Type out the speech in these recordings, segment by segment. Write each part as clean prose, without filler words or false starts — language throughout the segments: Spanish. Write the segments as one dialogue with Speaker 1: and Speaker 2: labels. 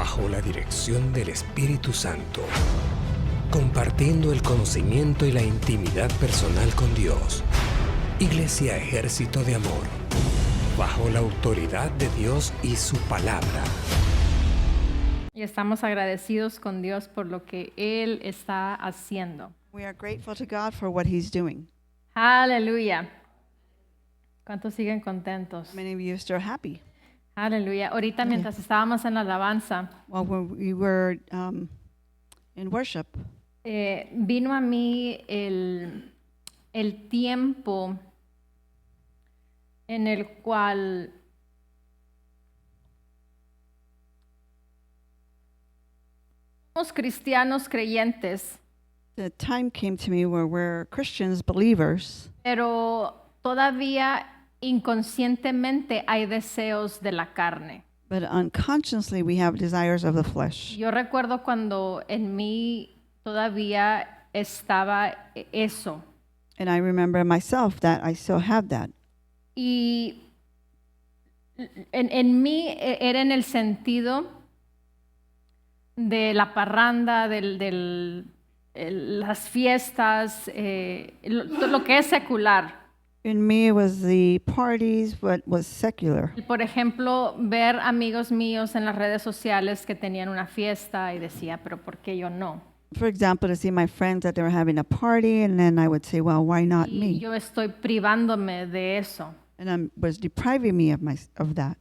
Speaker 1: bajo la dirección del Espíritu Santo, compartiendo el conocimiento y la intimidad personal con Dios. Iglesia Ejército de Amor, bajo la autoridad de Dios y su palabra.
Speaker 2: Y estamos agradecidos con Dios por lo que Él está haciendo.
Speaker 3: We are grateful to God for what He's doing.
Speaker 2: Aleluya. ¿Cuántos siguen contentos?
Speaker 3: Many of you are still happy.
Speaker 2: Aleluya. Ahorita mientras estábamos en la alabanza,
Speaker 3: Well, when we were in worship,
Speaker 2: vino a mí el tiempo en el cual somos cristianos creyentes,
Speaker 3: the time came to me where we're Christians, believers,
Speaker 2: pero todavía inconscientemente hay deseos de la carne.
Speaker 3: but unconsciously we have desires of the flesh.
Speaker 2: Yo recuerdo cuando en mí todavía estaba eso.
Speaker 3: And I remember myself that I still have that.
Speaker 2: Y en mí era en el sentido de la parranda, las fiestas, lo que es secular.
Speaker 3: In me, it was the parties, what was secular.
Speaker 2: Por ejemplo, ver amigos míos en las redes sociales que tenían una fiesta y decía, pero ¿por qué yo no?
Speaker 3: For example, to see my friends that they were having a party, and then I would say, well, why not
Speaker 2: Y
Speaker 3: me?
Speaker 2: yo estoy privándome de eso.
Speaker 3: And I was depriving me of that.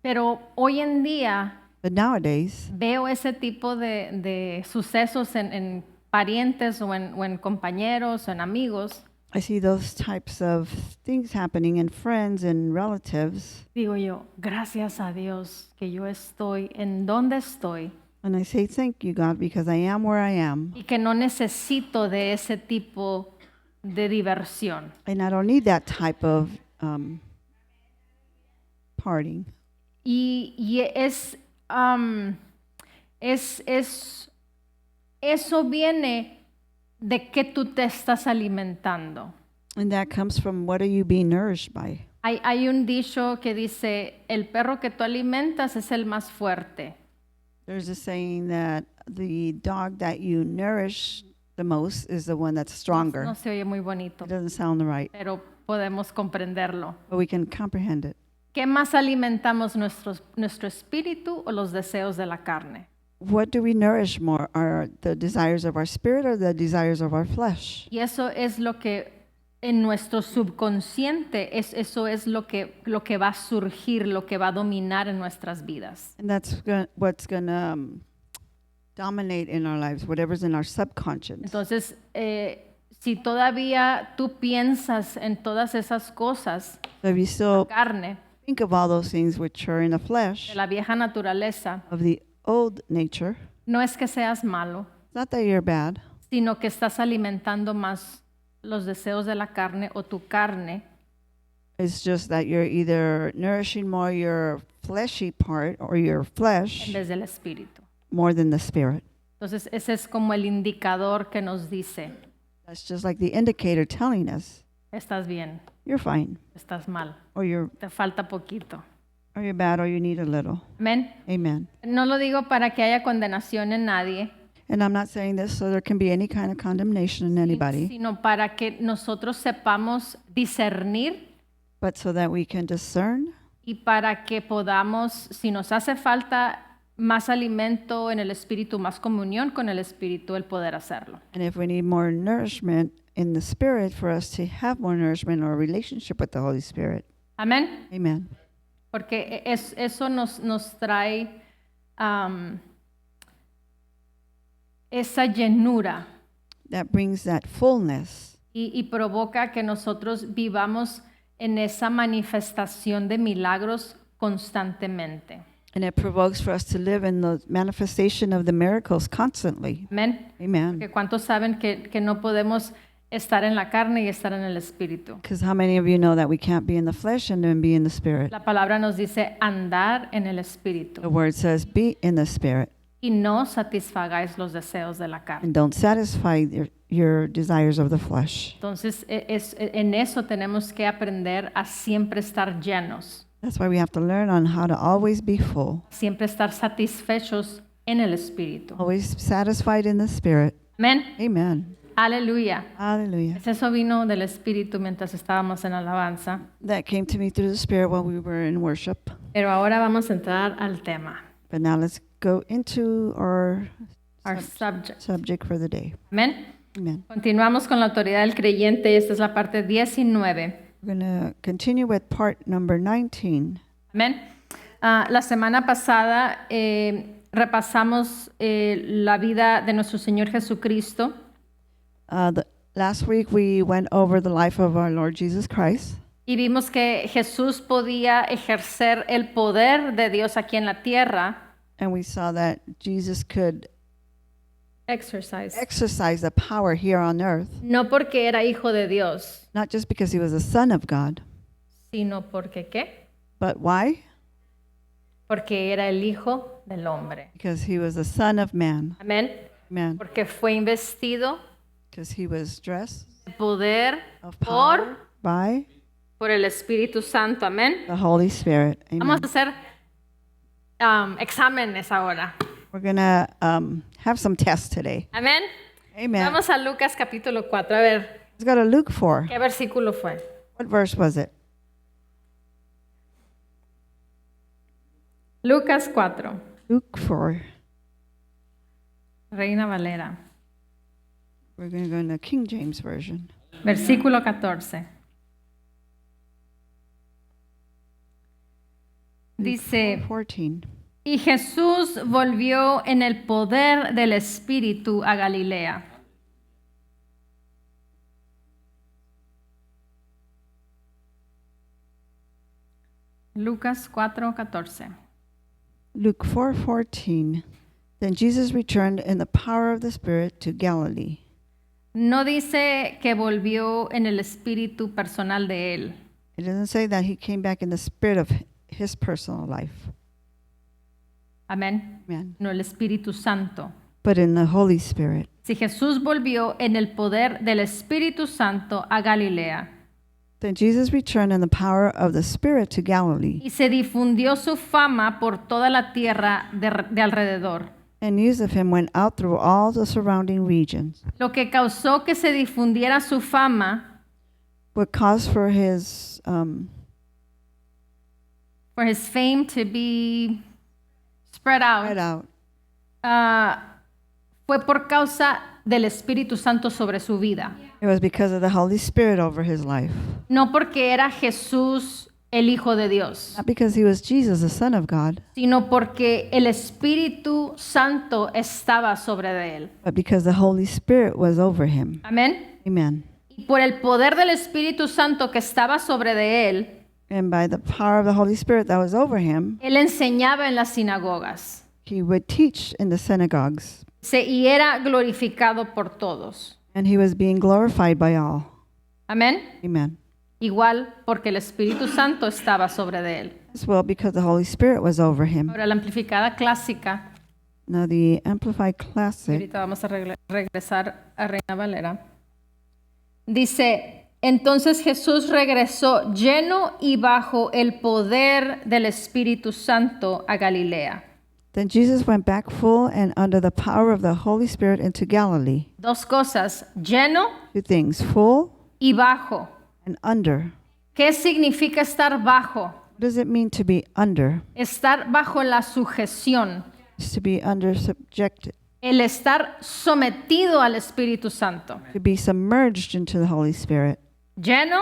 Speaker 2: Pero hoy en día
Speaker 3: But nowadays,
Speaker 2: veo ese tipo de sucesos en parientes o en compañeros o en amigos.
Speaker 3: I see those types of things happening in friends and relatives,
Speaker 2: Digo yo, gracias a Dios que yo estoy en donde estoy
Speaker 3: and I say, thank you, God, because I am where I am,
Speaker 2: y que no necesito de ese tipo de diversión.
Speaker 3: and I don't need that type of partying.
Speaker 2: Y eso viene de que tú te estás alimentando.
Speaker 3: And that comes from what are you being nourished by?
Speaker 2: Hay un dicho que dice, el perro que tú alimentas es el más fuerte.
Speaker 3: There's a saying that the dog that you nourish the most is the one that's stronger.
Speaker 2: No se oye muy bonito,
Speaker 3: It doesn't sound right,
Speaker 2: pero podemos comprenderlo.
Speaker 3: but we can comprehend it.
Speaker 2: ¿Qué más alimentamos nuestro espíritu o los deseos de la carne?
Speaker 3: What do we nourish more? Are the desires of our spirit or the desires of our flesh?
Speaker 2: Y eso es lo que en nuestro subconsciente, eso es lo que va a surgir, lo que va a dominar en nuestras vidas.
Speaker 3: And that's what's going to dominate in our lives, whatever's in our subconscious.
Speaker 2: Entonces, si todavía tú piensas en todas esas cosas,
Speaker 3: So if you still
Speaker 2: carne,
Speaker 3: think of all those things which are in the
Speaker 2: de
Speaker 3: flesh,
Speaker 2: la vieja naturaleza,
Speaker 3: of the old nature,
Speaker 2: no es que seas malo,
Speaker 3: it's not that you're bad,
Speaker 2: sino que estás alimentando más los deseos de la carne o tu carne
Speaker 3: it's just that you're either nourishing more your fleshy part or your
Speaker 2: en
Speaker 3: flesh
Speaker 2: vez del espíritu.
Speaker 3: more than the spirit.
Speaker 2: Entonces, ese es como el indicador que nos dice,
Speaker 3: That's just like the indicator telling us
Speaker 2: estás bien,
Speaker 3: you're fine,
Speaker 2: estás mal,
Speaker 3: or you're
Speaker 2: te falta poquito.
Speaker 3: bad, or you need a little.
Speaker 2: Amén.
Speaker 3: Amen.
Speaker 2: No lo digo para que haya condenación en nadie,
Speaker 3: And I'm not saying this so there can be any kind of condemnation in anybody,
Speaker 2: sino para que nosotros sepamos discernir
Speaker 3: but so that we can discern
Speaker 2: y para que podamos, si nos hace falta más alimento en el espíritu, más comunión con el espíritu, el poder hacerlo.
Speaker 3: and if we need more nourishment in the spirit for us to have more nourishment or a relationship with the Holy Spirit.
Speaker 2: Amén.
Speaker 3: Amen.
Speaker 2: Porque eso nos trae esa llenura
Speaker 3: That brings that fullness
Speaker 2: y provoca que nosotros vivamos en esa manifestación de milagros constantemente.
Speaker 3: and it provokes for us to live in the manifestation of the miracles constantly.
Speaker 2: Amén.
Speaker 3: Amen.
Speaker 2: Porque ¿cuántos saben que no podemos estar en la carne y estar en el espíritu?
Speaker 3: Because how many of you know that we can't be in the flesh and then be in the spirit?
Speaker 2: La palabra nos dice andar en el espíritu
Speaker 3: The word says be in the spirit
Speaker 2: y no satisfagáis los deseos de la carne.
Speaker 3: and don't satisfy your desires of the flesh.
Speaker 2: Entonces, en eso tenemos que aprender a siempre estar llenos.
Speaker 3: That's why we have to learn on how to always be full,
Speaker 2: siempre estar satisfechos en el Espíritu.
Speaker 3: always satisfied in the Spirit.
Speaker 2: Amén.
Speaker 3: Amen.
Speaker 2: Aleluya.
Speaker 3: Hallelujah.
Speaker 2: Eso vino del Espíritu mientras estábamos en alabanza.
Speaker 3: That came to me through the Spirit while we were in worship.
Speaker 2: Pero ahora vamos a entrar al tema,
Speaker 3: But now let's go into our
Speaker 2: our subject.
Speaker 3: subject for the day.
Speaker 2: Amén.
Speaker 3: Amen.
Speaker 2: Continuamos con la autoridad del creyente. Esta es la parte 19.
Speaker 3: We're going to continue with part number 19.
Speaker 2: Amén. La semana pasada repasamos la vida de nuestro Señor Jesucristo.
Speaker 3: Last week we went over the life of our Lord Jesus Christ.
Speaker 2: Y vimos que Jesús podía ejercer el poder de Dios aquí en la tierra.
Speaker 3: And we saw that Jesus could
Speaker 2: Exercise.
Speaker 3: exercise the power here on earth,
Speaker 2: No porque era hijo de Dios,
Speaker 3: not just because he was a son of God,
Speaker 2: sino porque ¿qué?
Speaker 3: but why?
Speaker 2: Porque era el hijo del hombre.
Speaker 3: Because he was a son of man.
Speaker 2: Amén.
Speaker 3: Man.
Speaker 2: Porque fue investido
Speaker 3: Because he was dressed
Speaker 2: de poder
Speaker 3: of power by
Speaker 2: por el Espíritu Santo. Amén.
Speaker 3: the Holy Spirit.
Speaker 2: Vamos
Speaker 3: Amen.
Speaker 2: a hacer exámenes ahora.
Speaker 3: We're going to have some tests today.
Speaker 2: Amén.
Speaker 3: Amen.
Speaker 2: Vamos a Lucas capítulo 4. A ver,
Speaker 3: Let's go to Luke 4.
Speaker 2: ¿qué versículo fue?
Speaker 3: What verse was it?
Speaker 2: Lucas 4,
Speaker 3: Luke 4.
Speaker 2: Reina Valera.
Speaker 3: We're going to go in the King James Version.
Speaker 2: Versículo 14. Dice,
Speaker 3: 14.
Speaker 2: y Jesús volvió en el poder del Espíritu a Galilea. Lucas 4:14.
Speaker 3: Luke 4:14. Then Jesus returned in the power of the Spirit to Galilee.
Speaker 2: No dice que volvió en el espíritu personal de él.
Speaker 3: It doesn't say that he came back in the spirit of his personal life.
Speaker 2: Amén.
Speaker 3: Amen.
Speaker 2: No, el Espíritu Santo.
Speaker 3: But in the Holy Spirit.
Speaker 2: Si Jesús volvió en el poder del Espíritu Santo a Galilea
Speaker 3: Then Jesus returned in the power of the Spirit to Galilee,
Speaker 2: y se difundió su fama por toda la tierra de alrededor,
Speaker 3: and news of him went out through all the surrounding regions.
Speaker 2: lo que causó que se difundiera su fama
Speaker 3: What caused for his
Speaker 2: fame to be spread
Speaker 3: spread
Speaker 2: out,
Speaker 3: out.
Speaker 2: fue por causa del Espíritu Santo sobre su vida.
Speaker 3: It was because of the Holy Spirit over his life.
Speaker 2: No porque era Jesús el Hijo de Dios,
Speaker 3: Not because he was Jesus, the Son of God,
Speaker 2: sino porque el Espíritu Santo estaba sobre de él.
Speaker 3: but because the Holy Spirit was over him.
Speaker 2: Amén.
Speaker 3: Amen.
Speaker 2: Y por el poder del Espíritu Santo que estaba sobre de él,
Speaker 3: And by the power of the Holy Spirit that was over him,
Speaker 2: él enseñaba en las sinagogas
Speaker 3: he would teach in the synagogues,
Speaker 2: y era glorificado por todos.
Speaker 3: and he was being glorified by all.
Speaker 2: Amén.
Speaker 3: Amen.
Speaker 2: Igual porque el Espíritu Santo estaba sobre de él.
Speaker 3: As well, because the Holy Spirit was over him.
Speaker 2: Ahora la amplificada clásica,
Speaker 3: Now, the Amplified
Speaker 2: y
Speaker 3: Classic,
Speaker 2: ahorita vamos a regresar a Reina Valera, dice, entonces Jesús regresó lleno y bajo el poder del Espíritu Santo a Galilea.
Speaker 3: then Jesus went back full and under the power of the Holy Spirit into Galilee.
Speaker 2: Dos cosas, lleno
Speaker 3: Two things, full
Speaker 2: y bajo.
Speaker 3: and under.
Speaker 2: ¿Qué significa estar bajo?
Speaker 3: What does it mean to be under?
Speaker 2: Estar bajo la sujeción,
Speaker 3: It's to be under subjected,
Speaker 2: el estar sometido al Espíritu Santo.
Speaker 3: to be submerged into the Holy Spirit.
Speaker 2: Lleno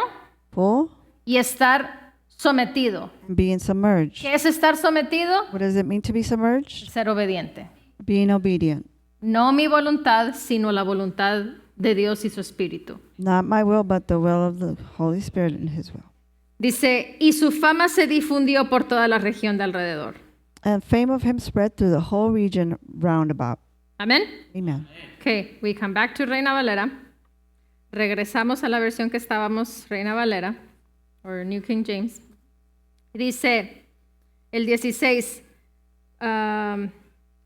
Speaker 3: Full
Speaker 2: y estar sometido.
Speaker 3: and being submerged.
Speaker 2: ¿Qué es estar sometido?
Speaker 3: What does it mean to be submerged?
Speaker 2: Ser obediente.
Speaker 3: Being obedient.
Speaker 2: No mi voluntad, sino la voluntad de Dios y su Espíritu.
Speaker 3: Not my will, but the will of the Holy Spirit and his will.
Speaker 2: Dice, y su fama se difundió por toda la región de alrededor.
Speaker 3: And fame of him spread through the whole region round about.
Speaker 2: Amén.
Speaker 3: Amen.
Speaker 2: Okay, we come back to Reina Valera. Regresamos a la versión que estábamos, Reina Valera, or New King James. Dice el 16,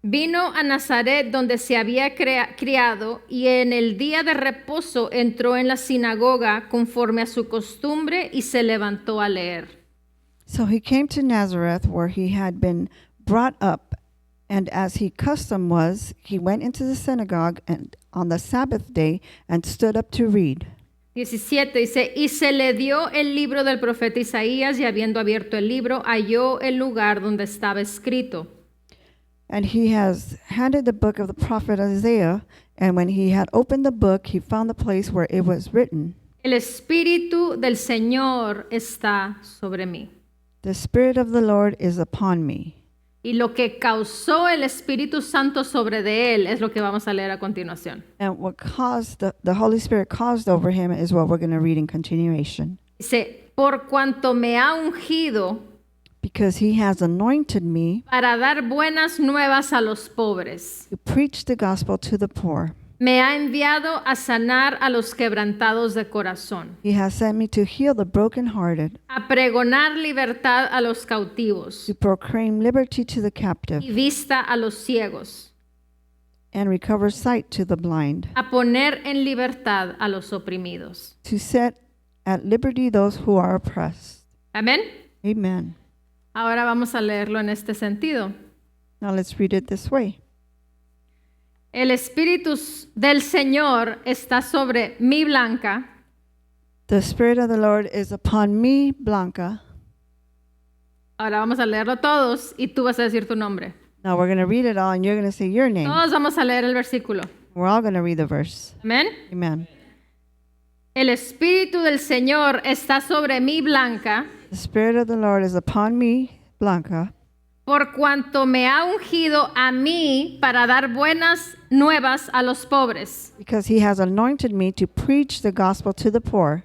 Speaker 2: vino a Nazaret donde se había criado y en el día de reposo entró en la sinagoga conforme a su costumbre y se levantó a leer.
Speaker 3: So he came to Nazareth, where he had been brought up, and as he custom was, he went into the synagogue and on the Sabbath day and stood up to read.
Speaker 2: 17 dice, y se le dio el libro del profeta Isaías, y habiendo abierto el libro, halló el lugar donde estaba escrito.
Speaker 3: And he has handed the book of the prophet Isaiah, and when he had opened the book, he found the place where it was written,
Speaker 2: El Espíritu del Señor está sobre mí.
Speaker 3: "The Spirit of the Lord is upon me."
Speaker 2: Y lo que causó el Espíritu Santo sobre de él es lo que vamos a leer a continuación.
Speaker 3: And what caused the Holy Spirit caused over him is what we're going to read in continuation.
Speaker 2: Dice, por cuanto me ha ungido
Speaker 3: Because he has anointed me
Speaker 2: para dar buenas nuevas a los pobres.
Speaker 3: to preach the gospel to the poor.
Speaker 2: Me ha enviado a sanar a los quebrantados de corazón,
Speaker 3: He has sent me to heal the brokenhearted,
Speaker 2: a pregonar libertad a los cautivos
Speaker 3: to proclaim liberty to the captive,
Speaker 2: y vista a los ciegos,
Speaker 3: and recover sight to the blind,
Speaker 2: a poner en libertad a los oprimidos.
Speaker 3: to set at liberty those who are oppressed.
Speaker 2: Amén.
Speaker 3: Amen.
Speaker 2: Ahora vamos a leerlo en este sentido.
Speaker 3: Now let's read it this way.
Speaker 2: El Espíritu del Señor está sobre mi Blanca.
Speaker 3: The Spirit of the Lord is upon me, Blanca.
Speaker 2: Ahora vamos a leerlo todos y tú vas a decir tu nombre.
Speaker 3: Now we're going to read it all, and you're going to say your name.
Speaker 2: Todos vamos a leer el versículo.
Speaker 3: We're all going to read the verse.
Speaker 2: Amén.
Speaker 3: Amen.
Speaker 2: El Espíritu del Señor está sobre mi Blanca,
Speaker 3: The Spirit of the Lord is upon me, Blanca,
Speaker 2: por cuanto me ha ungido a mí para dar buenas nuevas a los pobres.
Speaker 3: because he has anointed me to preach the gospel to the poor.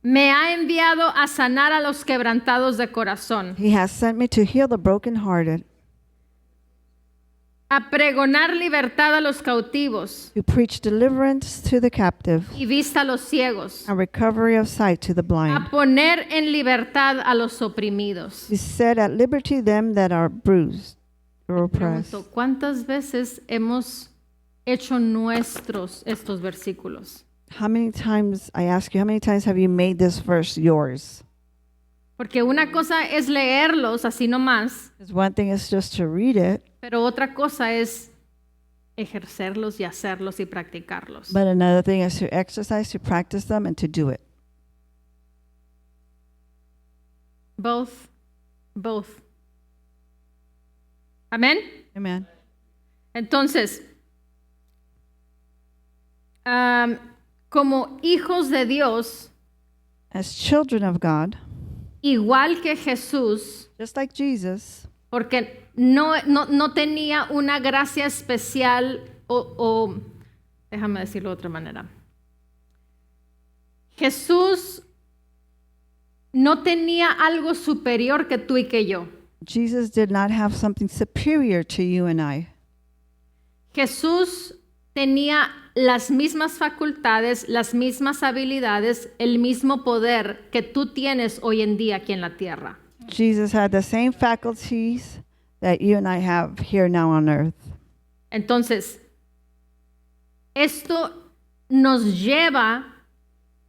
Speaker 2: Me ha enviado a sanar a los quebrantados de corazón,
Speaker 3: He has sent me to heal the brokenhearted,
Speaker 2: a pregonar libertad a los cautivos
Speaker 3: to preach deliverance to the captive,
Speaker 2: y vista a los ciegos,
Speaker 3: and recovery of sight to the blind,
Speaker 2: a poner en libertad a los oprimidos.
Speaker 3: to set at liberty them that are bruised or oppressed.
Speaker 2: Pregunto, ¿cuántas veces hemos hecho nuestros estos versículos?
Speaker 3: How many times, I ask you, how many times have you made this verse yours?
Speaker 2: Porque una cosa es leerlos así nomás,
Speaker 3: Because one thing is just to read it,
Speaker 2: pero otra cosa es ejercerlos y hacerlos y practicarlos.
Speaker 3: but another thing is to exercise, to practice them, and to do it.
Speaker 2: Both. Amén.
Speaker 3: Amen.
Speaker 2: Entonces, como hijos de Dios,
Speaker 3: As children of God,
Speaker 2: igual que Jesús,
Speaker 3: just like Jesus,
Speaker 2: porque no tenía una gracia especial o déjame decirlo de otra manera. Jesús no tenía algo superior que tú y que yo.
Speaker 3: Jesus did not have something superior to you and I.
Speaker 2: Jesús tenía las mismas facultades, las mismas habilidades, el mismo poder que tú tienes hoy en día aquí en la tierra.
Speaker 3: Jesus had the same faculties that you and I have here now on earth.
Speaker 2: Entonces, esto nos lleva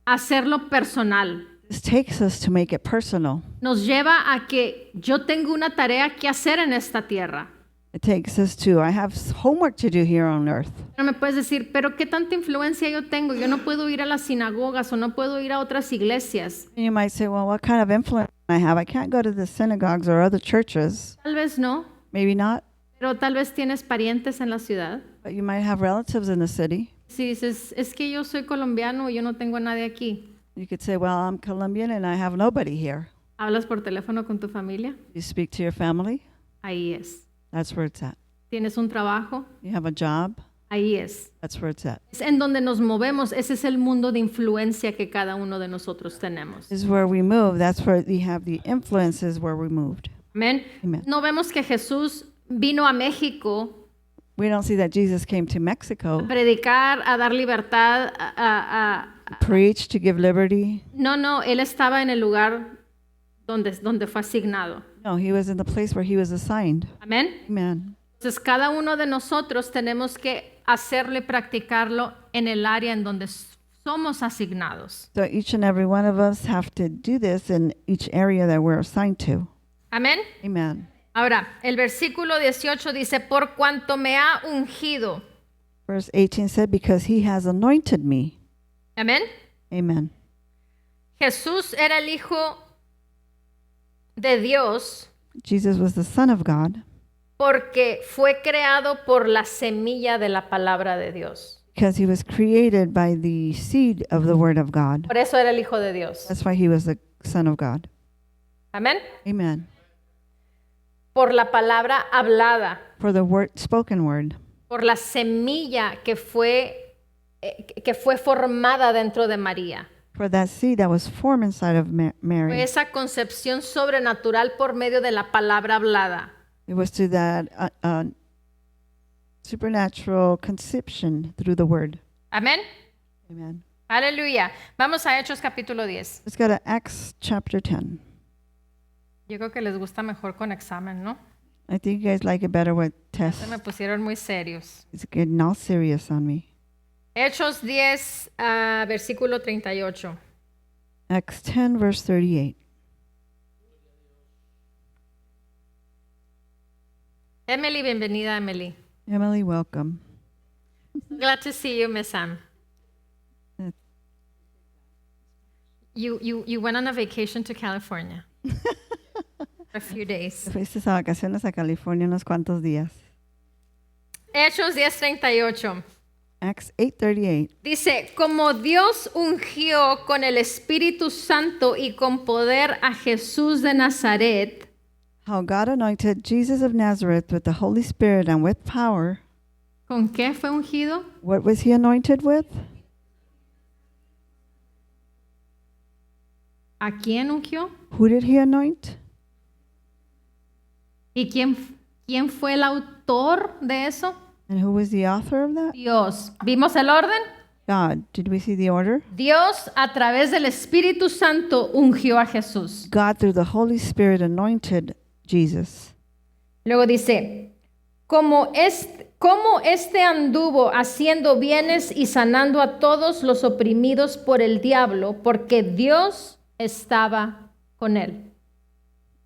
Speaker 2: a hacerlo personal.
Speaker 3: This takes us to make it personal.
Speaker 2: Nos lleva a que yo tengo una tarea que hacer en esta tierra.
Speaker 3: It takes us to, I have homework to do here on earth.
Speaker 2: Pero me puedes decir, pero ¿qué tanta influencia yo tengo? Yo no puedo ir a las sinagogas o no puedo ir a otras iglesias.
Speaker 3: And you might say, well, what kind of influence I have? I can't go to the synagogues or other churches.
Speaker 2: Tal vez no,
Speaker 3: Maybe not,
Speaker 2: pero tal vez tienes parientes en la ciudad.
Speaker 3: but you might have relatives in the city.
Speaker 2: Si dices, es que yo soy colombiano y yo no tengo a nadie aquí.
Speaker 3: You could say, well, I'm Colombian and I have nobody here.
Speaker 2: ¿Hablas por teléfono con tu familia?
Speaker 3: You speak to your family,
Speaker 2: Ahí es.
Speaker 3: that's where it's at.
Speaker 2: ¿Tienes un trabajo?
Speaker 3: You have a job,
Speaker 2: Ahí es.
Speaker 3: that's where it's at.
Speaker 2: Es en donde nos movemos. Ese es el mundo de influencia que cada uno de nosotros tenemos.
Speaker 3: This is where we move. That's where we have the influences where we moved.
Speaker 2: Amén.
Speaker 3: Amen.
Speaker 2: No vemos que Jesús vino a México
Speaker 3: We don't see that Jesus came to
Speaker 2: a
Speaker 3: Mexico
Speaker 2: predicar, a dar libertad,
Speaker 3: to preach, to give liberty.
Speaker 2: No, él estaba en el lugar donde fue asignado.
Speaker 3: No, he was in the place where he was assigned.
Speaker 2: Amén.
Speaker 3: Amen.
Speaker 2: Entonces, cada uno de nosotros tenemos que hacerlo y practicarlo en el área en donde somos asignados.
Speaker 3: So each and every one of us have to do this in each area that we're assigned to.
Speaker 2: Amén.
Speaker 3: Amen.
Speaker 2: Ahora, el versículo 18 dice, por cuanto me ha ungido.
Speaker 3: Verse 18 said, because he has anointed me.
Speaker 2: Amén.
Speaker 3: Amen.
Speaker 2: Jesús era el Hijo de Dios
Speaker 3: Jesus was the Son of God
Speaker 2: porque fue creado por la semilla de la palabra de Dios.
Speaker 3: because he was created by the seed of the Word of God.
Speaker 2: Por eso era el Hijo de Dios.
Speaker 3: That's why he was the Son of God.
Speaker 2: Amén.
Speaker 3: Amen.
Speaker 2: Por la palabra hablada,
Speaker 3: For the word, spoken word,
Speaker 2: por la semilla que fue formada dentro de María.
Speaker 3: for that seed that was formed inside of
Speaker 2: Fue
Speaker 3: Mary.
Speaker 2: esa concepción sobrenatural por medio de la palabra hablada.
Speaker 3: It was to that supernatural conception through the word.
Speaker 2: Amén.
Speaker 3: Amen.
Speaker 2: Aleluya. Vamos a Hechos capítulo 10.
Speaker 3: Let's go to Acts chapter 10.
Speaker 2: Yo creo que les gusta mejor con examen, ¿no?
Speaker 3: I think you guys like it better with
Speaker 2: Se
Speaker 3: tests.
Speaker 2: me pusieron muy serios.
Speaker 3: It's getting all serious on me.
Speaker 2: Hechos 10, versículo 38.
Speaker 3: Acts 10, verse 38.
Speaker 2: Emily, bienvenida, Emily.
Speaker 3: Emily, welcome.
Speaker 2: Glad to see you, Miss Sam.
Speaker 3: Uh,
Speaker 2: You went on a vacation to California for a few days.
Speaker 3: Fuiste a vacaciones a California unos cuantos días.
Speaker 2: Hechos 10:38.
Speaker 3: Acts 8:38.
Speaker 2: Dice, como Dios ungió con el Espíritu Santo y con poder a Jesús de Nazaret,
Speaker 3: How God anointed Jesus of Nazareth with the Holy Spirit and with power.
Speaker 2: ¿con qué fue ungido?
Speaker 3: What was he anointed with?
Speaker 2: ¿A quién ungió?
Speaker 3: Who did he anoint?
Speaker 2: ¿Y quién fue el autor de eso?
Speaker 3: And who was the author of that?
Speaker 2: Dios. ¿Vimos el orden?
Speaker 3: God. Did we see the order?
Speaker 2: Dios a través del Espíritu Santo ungió a Jesús.
Speaker 3: God through the Holy Spirit anointed Jesus.
Speaker 2: Luego dice, como este anduvo haciendo bienes y sanando a todos los oprimidos por el diablo, porque Dios estaba con él.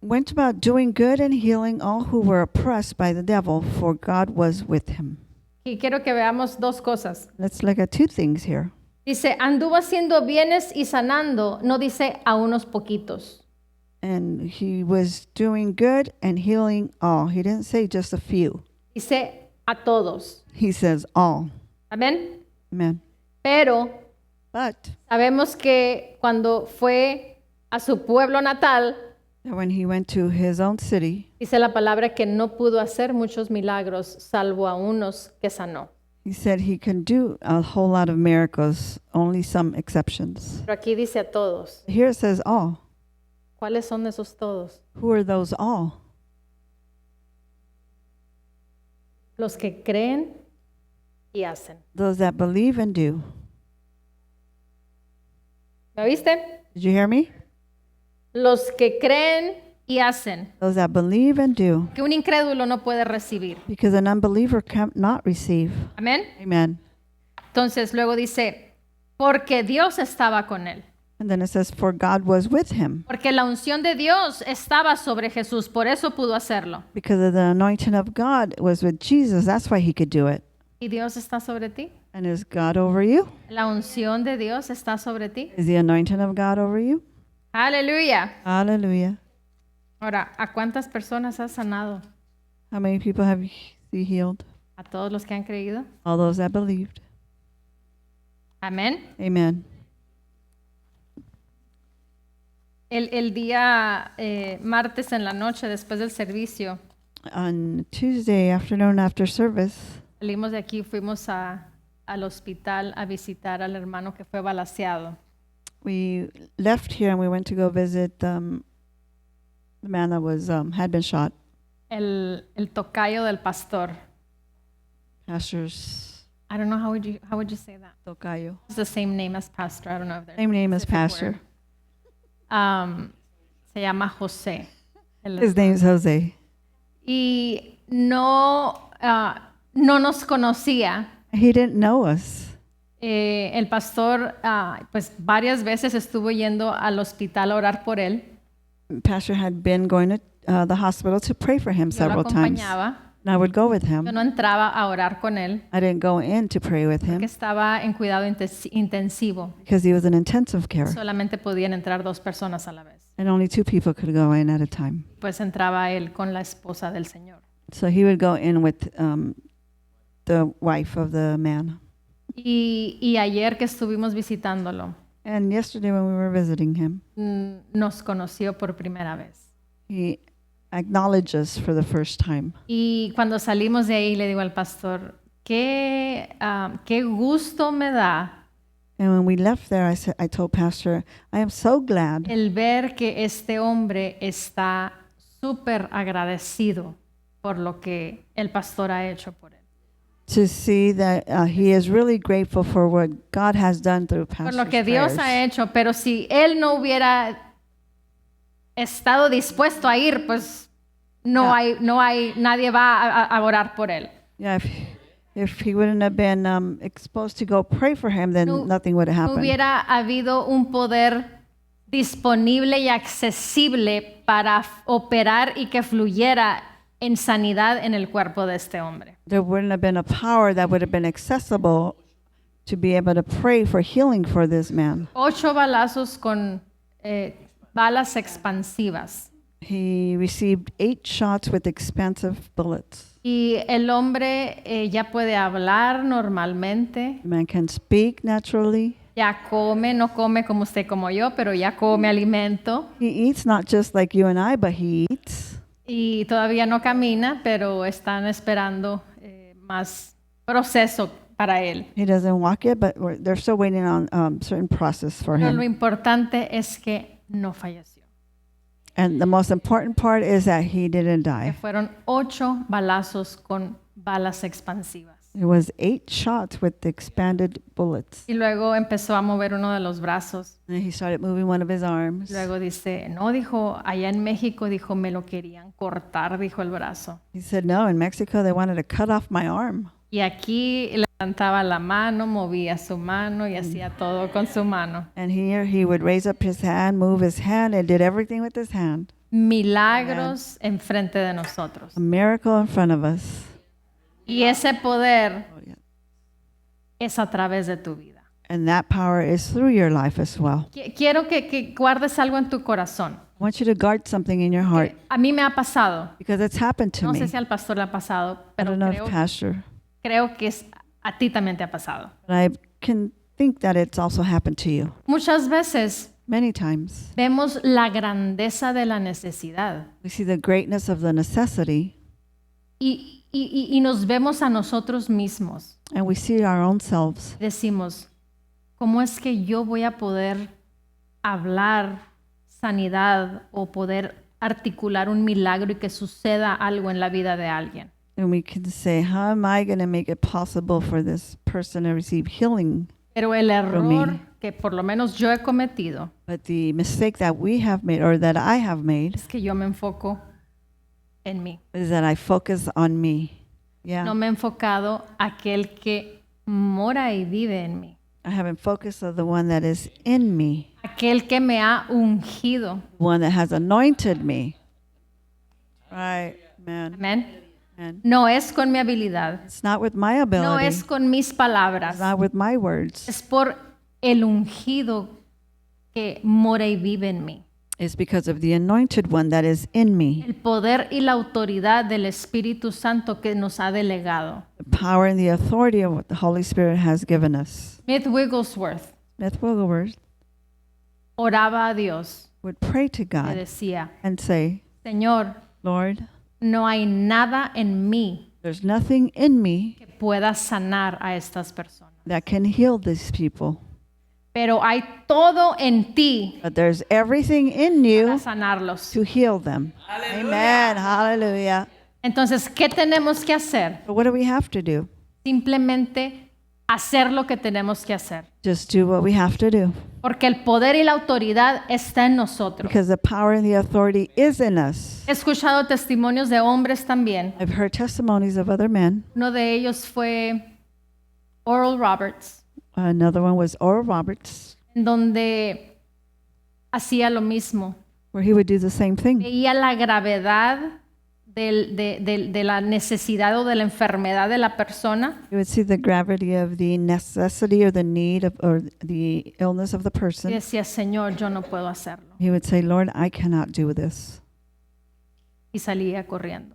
Speaker 3: Went about doing good and healing all who were oppressed by the devil, for God was with him.
Speaker 2: Y quiero que veamos dos cosas.
Speaker 3: Let's look at two things here.
Speaker 2: Dice, anduvo haciendo bienes y sanando, no dice a unos poquitos.
Speaker 3: And he was doing good and healing all. He didn't say just a few.
Speaker 2: Dice a todos.
Speaker 3: He says all.
Speaker 2: Amén.
Speaker 3: Amen.
Speaker 2: Pero
Speaker 3: But
Speaker 2: sabemos que cuando fue a su pueblo natal,
Speaker 3: when he went to his own city,
Speaker 2: dice la palabra que no pudo hacer muchos milagros, salvo a unos que sanó.
Speaker 3: he said he can do a whole lot of miracles, only some exceptions.
Speaker 2: Pero aquí dice a todos.
Speaker 3: Here it says all.
Speaker 2: ¿Cuáles son esos todos?
Speaker 3: Who are those all?
Speaker 2: Los que creen y hacen.
Speaker 3: Those that believe and do.
Speaker 2: ¿Me oíste?
Speaker 3: Did you hear me?
Speaker 2: Los que creen y hacen.
Speaker 3: Those that believe and do.
Speaker 2: Que un incrédulo no puede recibir.
Speaker 3: Because an unbeliever cannot receive.
Speaker 2: Amén.
Speaker 3: Amen.
Speaker 2: Entonces luego dice, porque Dios estaba con él.
Speaker 3: And then it says, for God was with him.
Speaker 2: Porque la unción de Dios estaba sobre Jesús, por eso pudo hacerlo.
Speaker 3: Because of the anointing of God was with Jesus. That's why he could do it.
Speaker 2: ¿Y Dios está sobre ti?
Speaker 3: And is God over you?
Speaker 2: ¿La unción de Dios está sobre ti?
Speaker 3: Is the anointing of God over you?
Speaker 2: Aleluya.
Speaker 3: Hallelujah.
Speaker 2: Ahora, ¿a cuántas personas has sanado?
Speaker 3: How many people have he healed?
Speaker 2: A todos los que han creído.
Speaker 3: All those that believed.
Speaker 2: Amén.
Speaker 3: Amen.
Speaker 2: El día martes en la noche, después del servicio,
Speaker 3: On Tuesday afternoon after service,
Speaker 2: salimos de aquí, fuimos al hospital a visitar al hermano que fue balaceado.
Speaker 3: we left here and we went to go visit the man that was had been shot.
Speaker 2: El tocayo del pastor.
Speaker 3: Pastor's
Speaker 2: I don't know how would you say that?
Speaker 3: tocayo.
Speaker 2: It's the same name as pastor. I don't know if there's
Speaker 3: Same name as
Speaker 2: specific
Speaker 3: pastor.
Speaker 2: word. Se llama José.
Speaker 3: His name's Jose.
Speaker 2: Y no nos conocía.
Speaker 3: He didn't know us.
Speaker 2: El pastor pues varias veces estuvo yendo al hospital a orar por él.
Speaker 3: Pastor had been going to the hospital to pray for him
Speaker 2: Yo lo
Speaker 3: several times.
Speaker 2: acompañaba.
Speaker 3: And I would go with
Speaker 2: Yo
Speaker 3: him.
Speaker 2: no entraba a orar con él
Speaker 3: I didn't go in to pray with
Speaker 2: porque
Speaker 3: him
Speaker 2: estaba en cuidado intensivo.
Speaker 3: because he was in intensive care.
Speaker 2: Solamente podían entrar 2 personas a la vez.
Speaker 3: And only 2 people could go in at a time.
Speaker 2: Pues entraba él con la esposa del Señor.
Speaker 3: So he would go in with the wife of the man.
Speaker 2: Y ayer que estuvimos visitándolo,
Speaker 3: And yesterday when we were visiting him,
Speaker 2: nos conoció por primera vez.
Speaker 3: he acknowledged us for the first time.
Speaker 2: Y cuando salimos de ahí le digo al pastor, qué gusto me da
Speaker 3: And when we left there, I told Pastor, I am so glad
Speaker 2: el ver que este hombre está súper agradecido por lo que el pastor ha hecho por él.
Speaker 3: to see that he is really grateful for what God has done through
Speaker 2: Por
Speaker 3: Pastor's
Speaker 2: lo que Dios
Speaker 3: prayers.
Speaker 2: ha hecho, pero si él no hubiera estado dispuesto a ir, pues nadie va a orar por él.
Speaker 3: Yeah, if he wouldn't have been exposed to go pray for him, then
Speaker 2: No-
Speaker 3: nothing would have
Speaker 2: No
Speaker 3: happened.
Speaker 2: hubiera habido un poder disponible y accesible para operar y que fluyera en sanidad en el cuerpo de este hombre.
Speaker 3: There wouldn't have been a power that would have been accessible to be able to pray for healing for this man.
Speaker 2: 8 balazos con balas expansivas.
Speaker 3: He received 8 shots with expansive bullets.
Speaker 2: Y el hombre ya puede hablar normalmente,
Speaker 3: The man can speak naturally.
Speaker 2: ya come, no come como usted como yo, pero ya come alimento.
Speaker 3: He eats not just like you and I, but he eats.
Speaker 2: Y todavía no camina, pero están esperando más proceso para él.
Speaker 3: He doesn't walk yet, but they're still waiting on certain process for
Speaker 2: Pero lo
Speaker 3: him.
Speaker 2: importante es que no falleció.
Speaker 3: And the most important part is that he didn't
Speaker 2: Que
Speaker 3: die.
Speaker 2: fueron 8 balazos con balas expansivas.
Speaker 3: It was 8 shots with the expanded bullets.
Speaker 2: Y luego empezó a mover uno de los brazos.
Speaker 3: And he started moving one of his arms.
Speaker 2: Luego dice, no, dijo, allá en México, dijo, me lo querían cortar, dijo el brazo.
Speaker 3: He said, no, in Mexico, they wanted to cut off my arm.
Speaker 2: Y aquí levantaba la mano, movía su mano y hacía todo con su mano.
Speaker 3: And here he would raise up his hand, move his hand, and did everything with his hand.
Speaker 2: Milagros enfrente de nosotros.
Speaker 3: A miracle in front of us.
Speaker 2: Y ese poder
Speaker 3: Oh, yeah.
Speaker 2: es a través de tu vida.
Speaker 3: And that power is through your life as well.
Speaker 2: Quiero que guardes algo en tu corazón.
Speaker 3: I want you to guard something in your heart
Speaker 2: A mí me ha pasado.
Speaker 3: because it's happened to
Speaker 2: No
Speaker 3: me.
Speaker 2: sé si al pastor le ha pasado,
Speaker 3: I
Speaker 2: pero
Speaker 3: don't know if Pastor,
Speaker 2: creo que a ti también te ha pasado.
Speaker 3: but I can think that it's also happened to you
Speaker 2: Muchas veces
Speaker 3: many times.
Speaker 2: vemos la grandeza de la necesidad
Speaker 3: We see the greatness of the necessity
Speaker 2: y nos vemos a nosotros mismos.
Speaker 3: and we see our own selves.
Speaker 2: Decimos, ¿cómo es que yo voy a poder hablar sanidad o poder articular un milagro y que suceda algo en la vida de alguien?
Speaker 3: And we can say, how am I going to make it possible for this person to receive healing?
Speaker 2: Pero el error
Speaker 3: me.
Speaker 2: que por lo menos yo he cometido
Speaker 3: But the mistake that we have made or that I have made
Speaker 2: es que yo me enfoco en mí.
Speaker 3: is that I focus on me. Yeah.
Speaker 2: No me he enfocado aquel que mora y vive en mí.
Speaker 3: I haven't focused on the one that is in me,
Speaker 2: Aquel que me ha ungido.
Speaker 3: one that has anointed me. Right, man.
Speaker 2: Amén.
Speaker 3: man.
Speaker 2: No es con mi habilidad.
Speaker 3: It's not with my
Speaker 2: No
Speaker 3: ability.
Speaker 2: es con mis palabras.
Speaker 3: It's not with my words.
Speaker 2: Es por el ungido que mora y vive en mí.
Speaker 3: It's because of the anointed one that is in me.
Speaker 2: El poder y la autoridad del Espíritu Santo que nos ha delegado.
Speaker 3: The power and the authority of what the Holy Spirit has given us.
Speaker 2: Smith Wigglesworth
Speaker 3: Smith Wigglesworth
Speaker 2: oraba a Dios
Speaker 3: would pray to
Speaker 2: y
Speaker 3: God
Speaker 2: decía,
Speaker 3: and say,
Speaker 2: Señor,
Speaker 3: Lord,
Speaker 2: no hay nada en mí
Speaker 3: there's nothing in me
Speaker 2: que pueda sanar a estas personas.
Speaker 3: that can heal these people.
Speaker 2: Pero hay todo en ti
Speaker 3: But there's everything in
Speaker 2: para
Speaker 3: you
Speaker 2: sanarlos.
Speaker 3: to heal them. Amen. Hallelujah.
Speaker 2: Entonces, ¿qué tenemos que hacer?
Speaker 3: But what do we have to do?
Speaker 2: Simplemente hacer lo que tenemos que hacer.
Speaker 3: Just do what we have to do.
Speaker 2: Porque el poder y la autoridad está en nosotros.
Speaker 3: Because the power and the authority is in us.
Speaker 2: He escuchado testimonios de hombres también.
Speaker 3: I've heard testimonies of other men.
Speaker 2: Uno de ellos fue Oral Roberts.
Speaker 3: Another one was Oral Roberts,
Speaker 2: en donde hacía lo mismo.
Speaker 3: where he would do the same thing.
Speaker 2: Veía la gravedad de la necesidad o de la enfermedad de la persona
Speaker 3: You would see the gravity of the necessity or the need of, or the illness of the
Speaker 2: y
Speaker 3: person.
Speaker 2: decía, Señor, yo no puedo hacerlo.
Speaker 3: He would say, Lord, I cannot do this.
Speaker 2: Y salía corriendo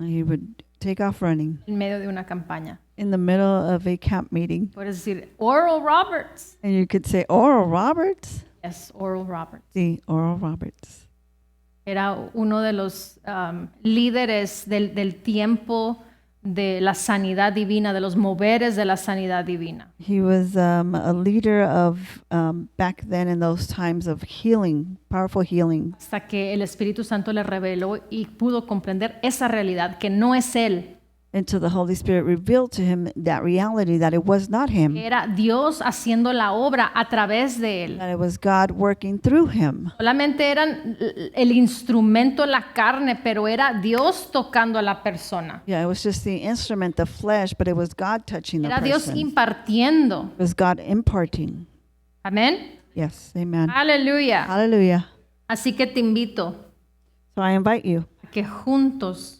Speaker 3: And he would take off running
Speaker 2: en medio de una campaña.
Speaker 3: in the middle of a camp meeting.
Speaker 2: Puedes decir, Oral Roberts.
Speaker 3: And you could say, Oral Roberts?
Speaker 2: Yes, Oral Roberts.
Speaker 3: Sí, Oral Roberts.
Speaker 2: Era uno de los líderes del tiempo de la sanidad divina, de los moveres de la sanidad divina.
Speaker 3: He was a leader of back then in those times of healing, powerful healing,
Speaker 2: Hasta que el Espíritu Santo le reveló y pudo comprender esa realidad, que no es él,
Speaker 3: until the Holy Spirit revealed to him that reality, that it was not
Speaker 2: que
Speaker 3: him,
Speaker 2: era Dios haciendo la obra a través de él.
Speaker 3: that it was God working through him.
Speaker 2: Solamente eran el instrumento, la carne, pero era Dios tocando a la persona.
Speaker 3: Yeah, it was just the instrument, the flesh, but it was God touching the
Speaker 2: Era Dios
Speaker 3: person.
Speaker 2: impartiendo.
Speaker 3: It was God imparting.
Speaker 2: Amén.
Speaker 3: Yes, amen.
Speaker 2: Aleluya.
Speaker 3: Hallelujah.
Speaker 2: Así que te invito
Speaker 3: So I invite you
Speaker 2: a que juntos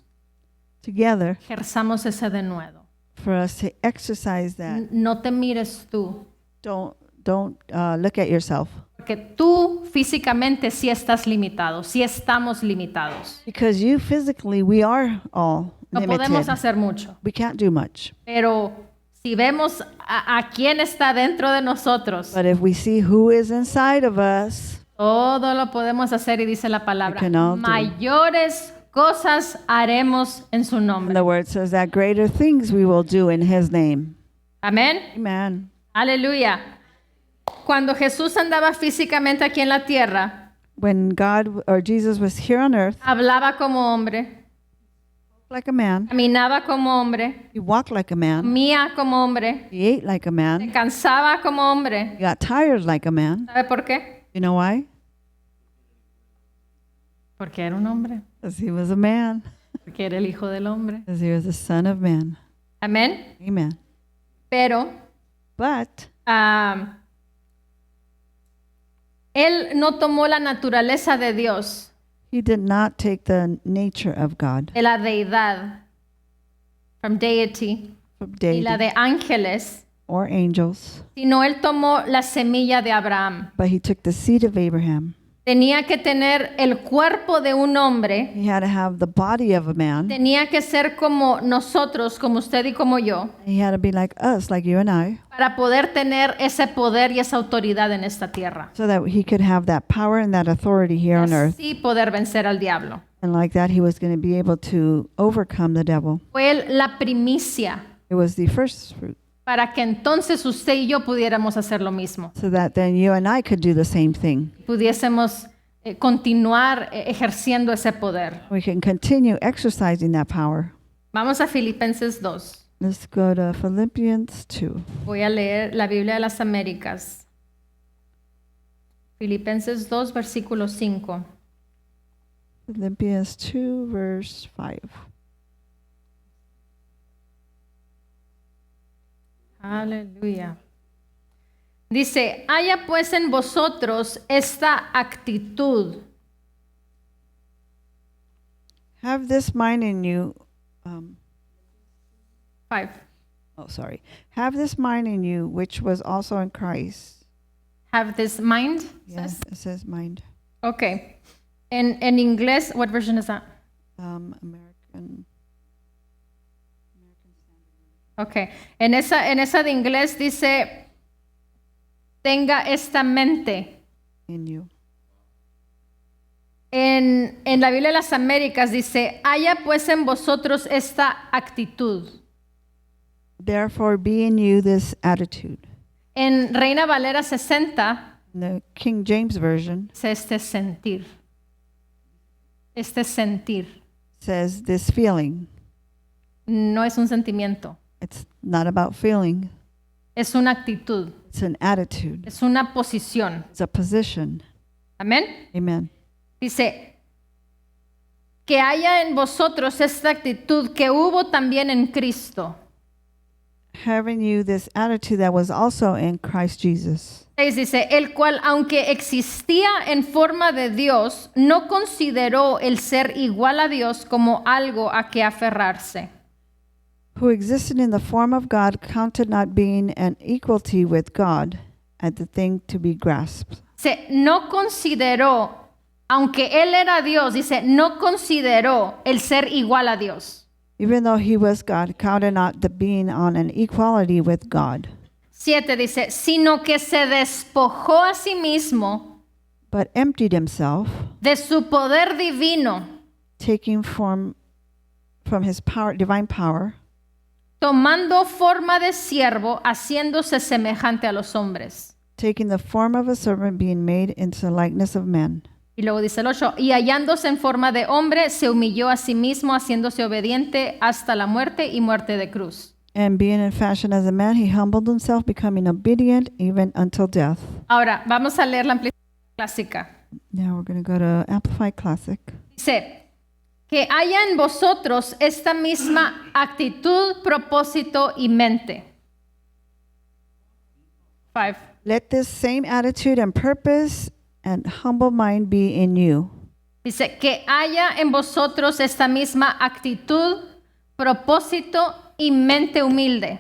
Speaker 3: together
Speaker 2: ejerzamos ese denuedo.
Speaker 3: for us to exercise that.
Speaker 2: No te mires tú,
Speaker 3: Don't look at yourself,
Speaker 2: porque tú físicamente sí estás limitado, sí estamos limitados.
Speaker 3: because you physically, we are all
Speaker 2: No podemos
Speaker 3: limited.
Speaker 2: hacer mucho,
Speaker 3: We can't do much.
Speaker 2: pero si vemos a quién está dentro de nosotros,
Speaker 3: But if we see who is inside of us,
Speaker 2: todo lo podemos hacer y dice la palabra,
Speaker 3: We can all do.
Speaker 2: mayores cosas haremos en su
Speaker 3: and
Speaker 2: nombre.
Speaker 3: the word says that greater things we will do in his name.
Speaker 2: Amén.
Speaker 3: Amen.
Speaker 2: Aleluya. Cuando Jesús andaba físicamente aquí en la tierra,
Speaker 3: When God or Jesus was here on earth,
Speaker 2: hablaba como hombre,
Speaker 3: like a man,
Speaker 2: caminaba como hombre,
Speaker 3: he walked like a man,
Speaker 2: comía como hombre,
Speaker 3: he ate like a
Speaker 2: se
Speaker 3: man,
Speaker 2: cansaba como hombre.
Speaker 3: he got tired like a man.
Speaker 2: ¿Sabe por qué?
Speaker 3: You know why?
Speaker 2: Porque era un hombre,
Speaker 3: Because he was a man,
Speaker 2: porque era el hijo del hombre.
Speaker 3: because he was the son of man.
Speaker 2: Amén.
Speaker 3: Amen.
Speaker 2: Pero
Speaker 3: But
Speaker 2: él no tomó la naturaleza de Dios,
Speaker 3: he did not take the nature of God,
Speaker 2: de la deidad, from deity,
Speaker 3: from
Speaker 2: y la
Speaker 3: deity
Speaker 2: de ángeles,
Speaker 3: or angels,
Speaker 2: sino él tomó la semilla de Abraham.
Speaker 3: but he took the seed of Abraham.
Speaker 2: Tenía que tener el cuerpo de un hombre,
Speaker 3: He had to have the body of a man.
Speaker 2: tenía que ser como nosotros, como usted y como yo,
Speaker 3: He had to be like us, like you and I,
Speaker 2: para poder tener ese poder y esa autoridad en esta tierra.
Speaker 3: so that he could have that power and that authority here on earth.
Speaker 2: Así poder vencer al diablo.
Speaker 3: And like that, he was going to be able to overcome the devil.
Speaker 2: Fue él la primicia
Speaker 3: It was the first fruit,
Speaker 2: para que entonces usted y yo pudiéramos hacer lo mismo.
Speaker 3: so that then you and I could do the same thing.
Speaker 2: Pudiésemos continuar ejerciendo ese poder.
Speaker 3: We can continue exercising that power.
Speaker 2: Vamos a Filipenses 2.
Speaker 3: Let's go to Philippians 2.
Speaker 2: Voy a leer la Biblia de las Américas. Filipenses 2, versículo 5.
Speaker 3: Philippians 2, verse 5.
Speaker 2: Aleluya. Dice, haya pues en vosotros esta actitud.
Speaker 3: Have this mind in you.
Speaker 2: 5.
Speaker 3: Have this mind in you, which was also in Christ.
Speaker 2: Have this mind.
Speaker 3: Yes, it says mind.
Speaker 2: Okay. En inglés, what version is that?
Speaker 3: American.
Speaker 2: Okay. En esa de inglés dice, tenga esta mente.
Speaker 3: In you.
Speaker 2: En la Biblia de las Américas dice, haya pues en vosotros esta actitud.
Speaker 3: Therefore, be in you this attitude.
Speaker 2: En Reina Valera 60
Speaker 3: In the King James Version
Speaker 2: dice este sentir. Este sentir.
Speaker 3: says this feeling.
Speaker 2: No es un sentimiento,
Speaker 3: It's not about feeling.
Speaker 2: es una actitud,
Speaker 3: It's an attitude.
Speaker 2: es una posición.
Speaker 3: It's a position.
Speaker 2: Amén.
Speaker 3: Amen.
Speaker 2: Dice, que haya en vosotros esta actitud que hubo también en Cristo.
Speaker 3: having you this attitude that was also in Christ Jesus.
Speaker 2: 6 dice, el cual, aunque existía en forma de Dios, no consideró el ser igual a Dios como algo a que aferrarse.
Speaker 3: Who existed in the form of God, counted not being an equality with God as the thing to be grasped.
Speaker 2: Dice, no consideró, aunque él era Dios, dice, no consideró el ser igual a Dios.
Speaker 3: Even though he was God, counted not the being on an equality with God.
Speaker 2: 7 dice, sino que se despojó a sí mismo
Speaker 3: But emptied himself,
Speaker 2: de su poder divino,
Speaker 3: taking form from his power, divine power,
Speaker 2: tomando forma de siervo, haciéndose semejante a los hombres.
Speaker 3: taking the form of a servant, being made into the likeness of men.
Speaker 2: Y luego dice el 8, y hallándose en forma de hombre, se humilló a sí mismo, haciéndose obediente hasta la muerte y muerte de cruz.
Speaker 3: And being in fashion as a man, he humbled himself, becoming obedient even until death.
Speaker 2: Ahora, vamos a leer la amplificación clásica.
Speaker 3: Now we're going to go to Amplified Classic.
Speaker 2: Dice, que haya en vosotros esta misma actitud, propósito y mente. 5.
Speaker 3: Let this same attitude and purpose and humble mind be in you.
Speaker 2: Dice, que haya en vosotros esta misma actitud, propósito y mente humilde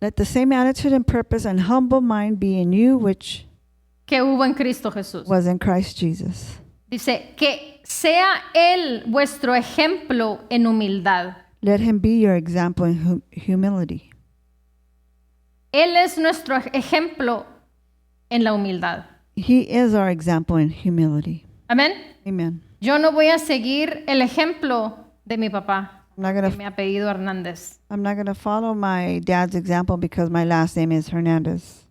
Speaker 3: Let the same attitude and purpose and humble mind be in you, which
Speaker 2: que hubo en Cristo Jesús.
Speaker 3: was in Christ Jesus.
Speaker 2: Dice, que sea Él vuestro ejemplo en humildad.
Speaker 3: Let him be your example in humility.
Speaker 2: Él es nuestro ejemplo en la humildad.
Speaker 3: He is our example in humility.
Speaker 2: Amén.
Speaker 3: Amen.
Speaker 2: Yo no voy a seguir el ejemplo de mi papá,
Speaker 3: I'm not
Speaker 2: de
Speaker 3: gonna
Speaker 2: mi apellido Hernández.
Speaker 3: I'm not gonna follow my dad's example because my last name is Hernandez.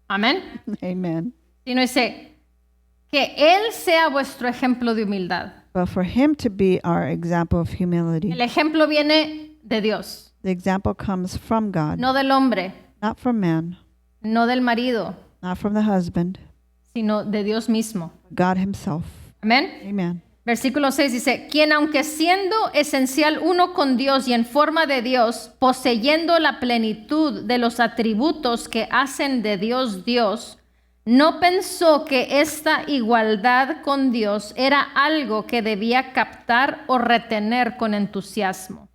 Speaker 2: Amén.
Speaker 3: Amen.
Speaker 2: Sino dice, que Él sea vuestro ejemplo de humildad.
Speaker 3: But for him to be our example of humility,
Speaker 2: El ejemplo viene de Dios,
Speaker 3: the example comes from God,
Speaker 2: no del hombre,
Speaker 3: not from man,
Speaker 2: no del marido,
Speaker 3: not from the husband,
Speaker 2: sino de Dios mismo.
Speaker 3: God himself.
Speaker 2: Amén.
Speaker 3: Amen.
Speaker 2: Versículo 6 dice, quien aunque siendo esencial uno con Dios y en forma de Dios, poseyendo la plenitud de los atributos que hacen de Dios Dios, no pensó que esta igualdad con Dios era algo que debía captar o retener con entusiasmo.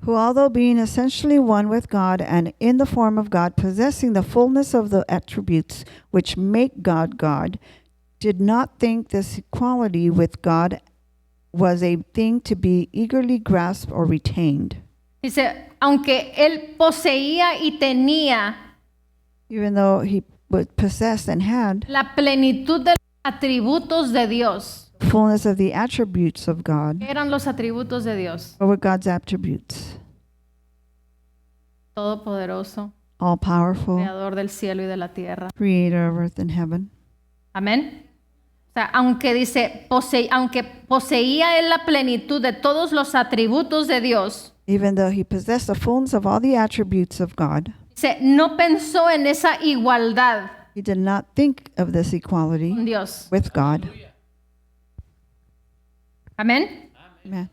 Speaker 3: Who, although being essentially one with God and in the form of God, possessing the fullness of the attributes which make God God, did not think this equality with God was a thing to be eagerly grasped or retained.
Speaker 2: Dice, aunque él poseía y tenía
Speaker 3: Even though he was possessed and had
Speaker 2: la plenitud de los atributos de Dios.
Speaker 3: fullness of the attributes of God,
Speaker 2: ¿Qué eran los atributos de Dios?
Speaker 3: what were God's attributes?
Speaker 2: Todopoderoso,
Speaker 3: All powerful,
Speaker 2: creador del cielo y de la tierra.
Speaker 3: creator of earth and heaven.
Speaker 2: Amén. O sea, aunque dice, aunque poseía él la plenitud de todos los atributos de Dios,
Speaker 3: Even though he possessed the fullness of all the attributes of God,
Speaker 2: dice, no pensó en esa igualdad
Speaker 3: he did not think of this equality
Speaker 2: con Dios.
Speaker 3: with God.
Speaker 2: Amén.
Speaker 3: Amen.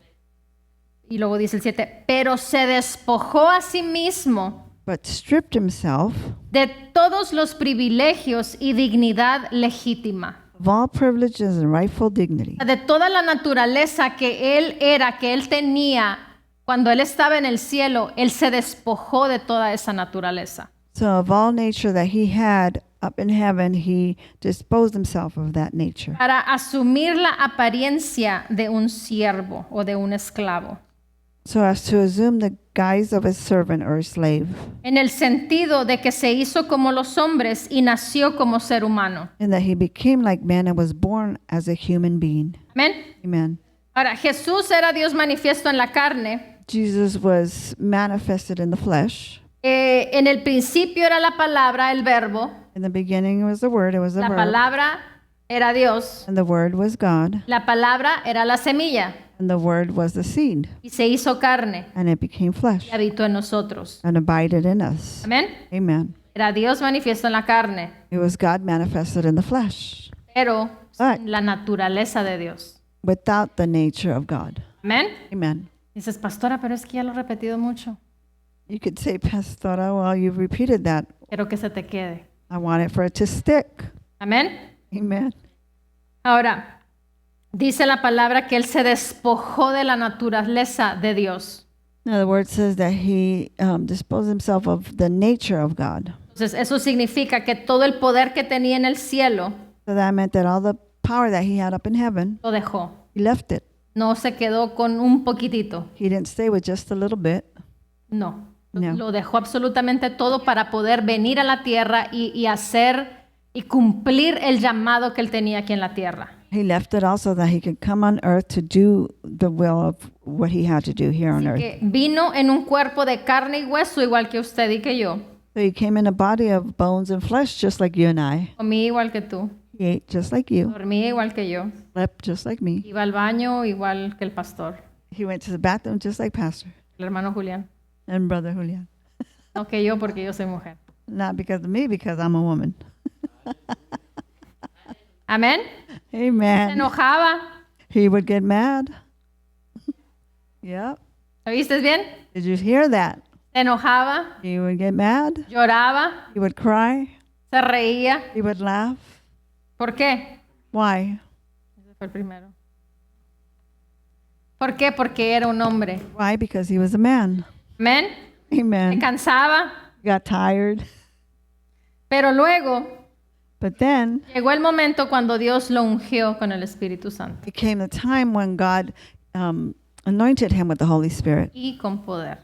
Speaker 2: Y luego dice el 7, pero se despojó a sí mismo
Speaker 3: But stripped himself
Speaker 2: de todos los privilegios y dignidad legítima,
Speaker 3: of all privileges and rightful dignity,
Speaker 2: de toda la naturaleza que él era, que él tenía cuando él estaba en el cielo. Él se despojó de toda esa naturaleza.
Speaker 3: so of all nature that he had up in heaven, he disposed himself of that nature
Speaker 2: Para asumir la apariencia de un siervo o de un esclavo,
Speaker 3: so as to assume the guise of a servant or a slave,
Speaker 2: en el sentido de que se hizo como los hombres y nació como ser humano.
Speaker 3: in that he became like man and was born as a human being.
Speaker 2: Amén.
Speaker 3: Amen.
Speaker 2: Ahora, Jesús era Dios manifiesto en la carne.
Speaker 3: Jesus was manifested in the flesh.
Speaker 2: En el principio era la palabra, el verbo.
Speaker 3: In the beginning was the Word, it was the
Speaker 2: La
Speaker 3: Word,
Speaker 2: palabra era Dios.
Speaker 3: and the Word was God,
Speaker 2: La palabra era la semilla
Speaker 3: and the Word was the seed,
Speaker 2: y se hizo carne
Speaker 3: and it became flesh
Speaker 2: y habitó en nosotros.
Speaker 3: and abided in us.
Speaker 2: Amén.
Speaker 3: Amen.
Speaker 2: Era Dios manifiesto en la carne,
Speaker 3: It was God manifested in the flesh,
Speaker 2: pero
Speaker 3: But-
Speaker 2: sin la naturaleza de Dios.
Speaker 3: without the nature of God.
Speaker 2: Amén.
Speaker 3: Amen.
Speaker 2: Dices, pastora, pero es que ya lo he repetido mucho.
Speaker 3: You could say, Pastora, well, you've repeated that.
Speaker 2: Quiero que se te quede.
Speaker 3: I want it for it to stick.
Speaker 2: Amén.
Speaker 3: Amen.
Speaker 2: Ahora, dice la palabra que él se despojó de la naturaleza de Dios.
Speaker 3: Now, the word says that he disposed himself of the nature of God.
Speaker 2: Entonces, eso significa que todo el poder que tenía en el cielo
Speaker 3: So that meant that all the power that he had up in heaven,
Speaker 2: lo dejó.
Speaker 3: he left it.
Speaker 2: No se quedó con un poquitito.
Speaker 3: He didn't stay with just a little bit.
Speaker 2: No.
Speaker 3: No.
Speaker 2: Lo dejó absolutamente todo para poder venir a la tierra y hacer y cumplir el llamado que él tenía aquí en la tierra.
Speaker 3: He left it also that he could come on earth to do the will of what he had to do here on earth.
Speaker 2: Que vino en un cuerpo de carne y hueso igual que usted y que yo.
Speaker 3: So he came in a body of bones and flesh just like you and I.
Speaker 2: Comí igual que tú.
Speaker 3: He ate just like you,
Speaker 2: Dormí igual que yo.
Speaker 3: slept just like me.
Speaker 2: Iba al baño igual que el pastor,
Speaker 3: He went to the bathroom just like Pastor
Speaker 2: el hermano Julián.
Speaker 3: and Brother Julian.
Speaker 2: No que yo porque yo soy mujer.
Speaker 3: Not because of me, because I'm a woman.
Speaker 2: Amén. Se
Speaker 3: Amen.
Speaker 2: enojaba.
Speaker 3: He would get mad. Yep.
Speaker 2: ¿Lo viste bien?
Speaker 3: Did you hear that?
Speaker 2: Se enojaba,
Speaker 3: He would get mad.
Speaker 2: lloraba,
Speaker 3: He would cry.
Speaker 2: se reía.
Speaker 3: He would laugh.
Speaker 2: ¿Por qué?
Speaker 3: Why?
Speaker 2: Ese fue el primero. ¿Por qué? Porque era un hombre.
Speaker 3: Why? Because he was a man.
Speaker 2: Amén. Se
Speaker 3: Amen.
Speaker 2: cansaba,
Speaker 3: He got tired.
Speaker 2: pero luego
Speaker 3: But then
Speaker 2: llegó el momento cuando Dios lo ungió con el Espíritu Santo
Speaker 3: it came the time when God anointed him with the Holy Spirit
Speaker 2: y con poder.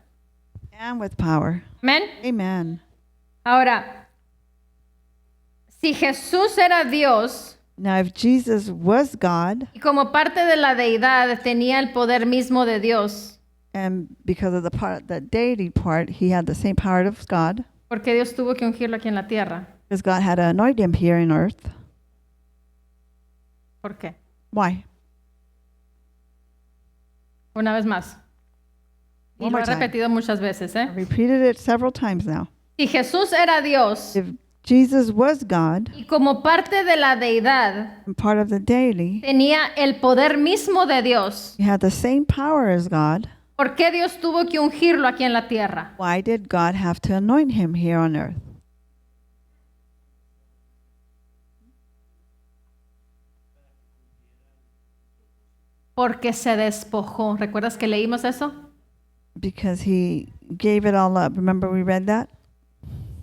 Speaker 3: and with power.
Speaker 2: Amén.
Speaker 3: Amen.
Speaker 2: Ahora, si Jesús era Dios
Speaker 3: Now, if Jesus was God,
Speaker 2: y como parte de la deidad tenía el poder mismo de Dios,
Speaker 3: and because of the deity part, he had the same power of God,
Speaker 2: porque Dios tuvo que ungirlo aquí en la tierra.
Speaker 3: because God had to anoint him here in earth.
Speaker 2: ¿Por qué?
Speaker 3: Why?
Speaker 2: Una vez más. Y
Speaker 3: One
Speaker 2: lo
Speaker 3: more
Speaker 2: he
Speaker 3: time.
Speaker 2: repetido muchas veces, ¿eh?
Speaker 3: I repeated it several times now.
Speaker 2: Si Jesús era Dios
Speaker 3: If Jesus was God
Speaker 2: y como parte de la deidad
Speaker 3: and part of the deity,
Speaker 2: tenía el poder mismo de Dios,
Speaker 3: he had the same power as God.
Speaker 2: ¿por qué Dios tuvo que ungirlo aquí en la tierra?
Speaker 3: Why did God have to anoint him here on earth?
Speaker 2: Porque se despojó. ¿Recuerdas que leímos eso?
Speaker 3: Because he gave it all up. Remember we read that?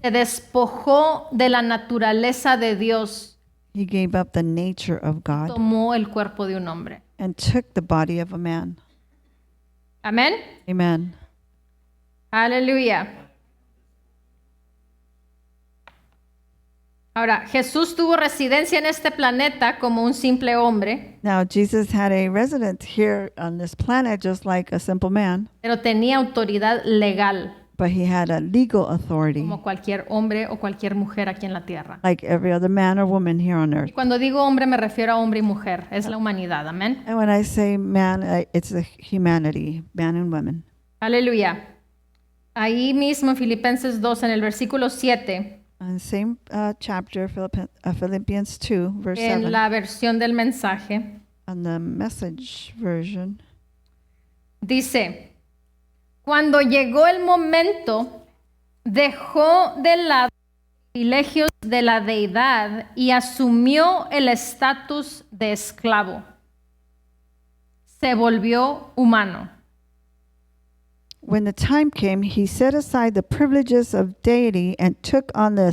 Speaker 2: Se despojó de la naturaleza de Dios.
Speaker 3: He gave up the nature of God
Speaker 2: Tomó el cuerpo de un hombre.
Speaker 3: and took the body of a man.
Speaker 2: Amén.
Speaker 3: Amen.
Speaker 2: Aleluya. Ahora, Jesús tuvo residencia en este planeta como un simple hombre,
Speaker 3: Now, Jesus had a residence here on this planet just like a simple man,
Speaker 2: pero tenía autoridad legal,
Speaker 3: but he had a legal authority
Speaker 2: como cualquier hombre o cualquier mujer aquí en la tierra.
Speaker 3: like every other man or woman here on
Speaker 2: Y
Speaker 3: earth.
Speaker 2: cuando digo hombre me refiero a hombre y mujer, es la humanidad, amén.
Speaker 3: And when I say man, it's the humanity, man and women.
Speaker 2: Aleluya. Ahí mismo en Filipenses 2, en el versículo 7,
Speaker 3: And same chapter, Philippians 2, verse
Speaker 2: en
Speaker 3: 7,
Speaker 2: la versión del mensaje,
Speaker 3: on the Message version.
Speaker 2: dice, cuando llegó el momento, dejó de lado los privilegios de la deidad y asumió el estatus de esclavo. Se volvió humano.
Speaker 3: When the time came, he set aside the privileges of deity and took on the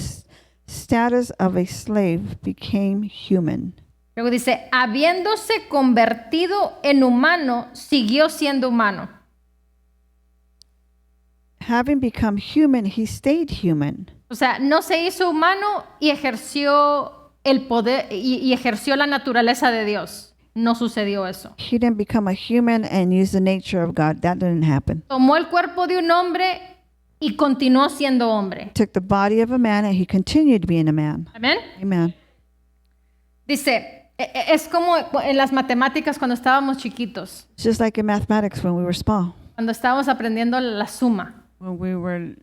Speaker 3: status of a slave, became human.
Speaker 2: Luego dice, habiéndose convertido en humano, siguió siendo humano.
Speaker 3: Having become human, he stayed human.
Speaker 2: O sea, no se hizo humano y ejerció el poder y ejerció la naturaleza de Dios. No sucedió eso.
Speaker 3: He didn't become a human and use the nature of God. That didn't happen.
Speaker 2: Tomó el cuerpo de un hombre y continuó siendo hombre.
Speaker 3: Took the body of a man and he continued being a man.
Speaker 2: Amén.
Speaker 3: Amen.
Speaker 2: Dice, es como en las matemáticas cuando estábamos chiquitos,
Speaker 3: It's just like in mathematics when we were small,
Speaker 2: cuando estábamos aprendiendo la suma,
Speaker 3: when we were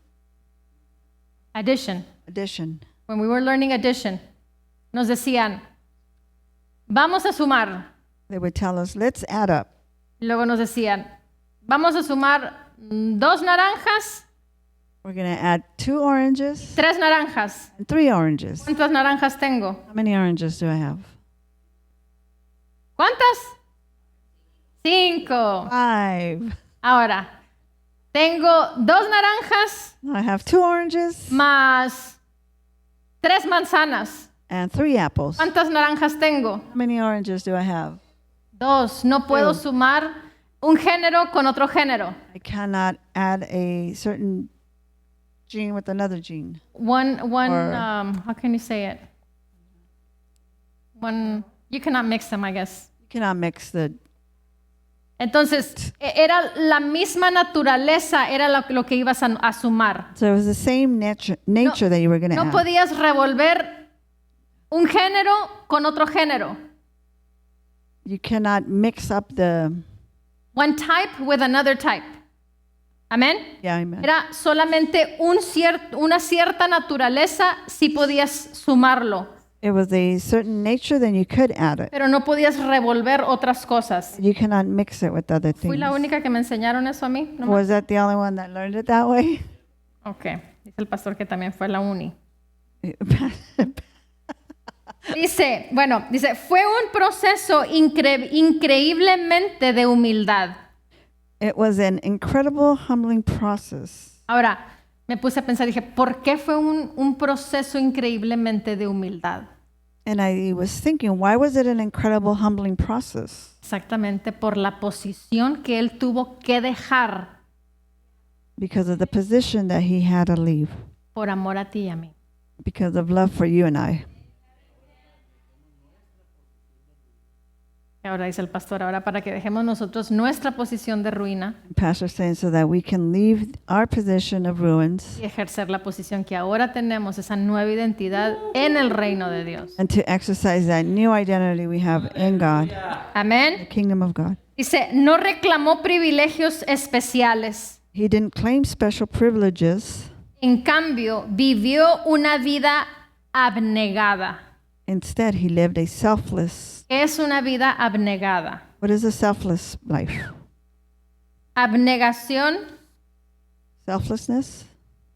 Speaker 2: addition.
Speaker 3: addition.
Speaker 2: When we were learning addition, nos decían, vamos a sumar.
Speaker 3: They would tell us, let's add up.
Speaker 2: Luego nos decían, vamos a sumar 2 naranjas
Speaker 3: We're going to add 2 oranges
Speaker 2: 3 naranjas.
Speaker 3: and 3 oranges.
Speaker 2: ¿Cuántas naranjas tengo?
Speaker 3: How many oranges do I have?
Speaker 2: ¿Cuántas? 5.
Speaker 3: 5.
Speaker 2: Ahora, tengo 2 naranjas
Speaker 3: I have 2 oranges
Speaker 2: más 3 manzanas.
Speaker 3: and 3 apples. How
Speaker 2: ¿Cuántas naranjas tengo?
Speaker 3: many oranges do I have?
Speaker 2: 2. No puedo sumar un género con otro género.
Speaker 3: I cannot add a certain gene with another gene.
Speaker 2: One,
Speaker 3: Or-
Speaker 2: how can you say it? You cannot mix them, I guess.
Speaker 3: You cannot mix the.
Speaker 2: Entonces, era la misma naturaleza, era lo que ibas a sumar.
Speaker 3: So it was the same nature that you were going to
Speaker 2: No
Speaker 3: add.
Speaker 2: podías revolver un género con otro género.
Speaker 3: You cannot mix up the.
Speaker 2: One type with another type. Amén.
Speaker 3: Yeah, amen.
Speaker 2: Era solamente una cierta naturaleza si podías sumarlo,
Speaker 3: It was a certain nature, then you could add it.
Speaker 2: pero no podías revolver otras cosas.
Speaker 3: You cannot mix it with other
Speaker 2: ¿Fui
Speaker 3: things.
Speaker 2: la única que me enseñaron eso a mí? ¿No?
Speaker 3: Was that the only one that learned it that way?
Speaker 2: Ok, dice el pastor que también fue la uni. Dice, fue un proceso increíblemente de humildad.
Speaker 3: It was an incredible, humbling process.
Speaker 2: Ahora, me puse a pensar, dije, ¿por qué fue un proceso increíblemente de humildad?
Speaker 3: And I was thinking, why was it an incredible, humbling process?
Speaker 2: Exactamente por la posición que él tuvo que dejar
Speaker 3: Because of the position that he had to leave,
Speaker 2: por amor a ti y a mí.
Speaker 3: because of love for you and I.
Speaker 2: Ahora dice el pastor, ahora para que dejemos nosotros nuestra posición de ruina
Speaker 3: Pastor saying so that we can leave our position of ruins
Speaker 2: y ejercer la posición que ahora tenemos, esa nueva identidad en el reino de Dios.
Speaker 3: and to exercise that new identity we have in God, the
Speaker 2: Amén.
Speaker 3: kingdom of God.
Speaker 2: Dice, no reclamó privilegios especiales.
Speaker 3: He didn't claim special privileges.
Speaker 2: En cambio, vivió una vida abnegada.
Speaker 3: Instead, he lived a selfless.
Speaker 2: ¿Qué es una vida abnegada?
Speaker 3: What is a selfless life?
Speaker 2: Abnegación,
Speaker 3: Selflessness?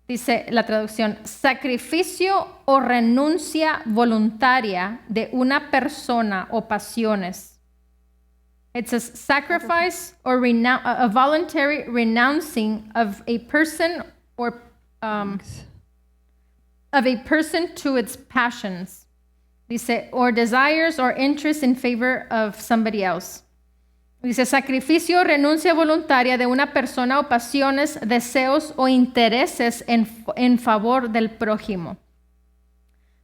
Speaker 2: dice la traducción, sacrificio o renuncia voluntaria de una persona o pasiones. It says sacrifice or a voluntary renouncing of a person or of a person to its passions. Dice, or desires or interests in favor of somebody else. Dice, sacrificio o renuncia voluntaria de una persona o pasiones, deseos o intereses en favor del prójimo.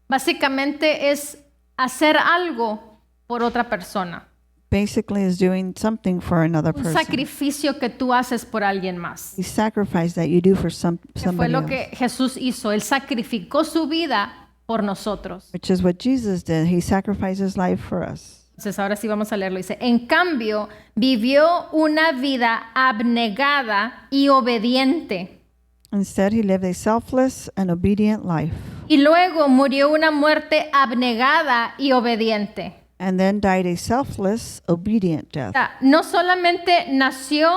Speaker 2: Básicamente es hacer algo por otra persona.
Speaker 3: Basically is doing something for another
Speaker 2: Un
Speaker 3: person.
Speaker 2: sacrificio que tú haces por alguien más.
Speaker 3: A sacrifice that you do for
Speaker 2: Que fue
Speaker 3: somebody
Speaker 2: lo
Speaker 3: else.
Speaker 2: que Jesús hizo. Él sacrificó su vida por nosotros.
Speaker 3: Which is what Jesus did. He sacrificed his life for us.
Speaker 2: Entonces ahora sí vamos a leerlo. Dice, en cambio, vivió una vida abnegada y obediente.
Speaker 3: Instead, he lived a selfless and obedient life.
Speaker 2: Y luego murió una muerte abnegada y obediente.
Speaker 3: And then died a selfless, obedient
Speaker 2: O
Speaker 3: death.
Speaker 2: sea, no solamente nació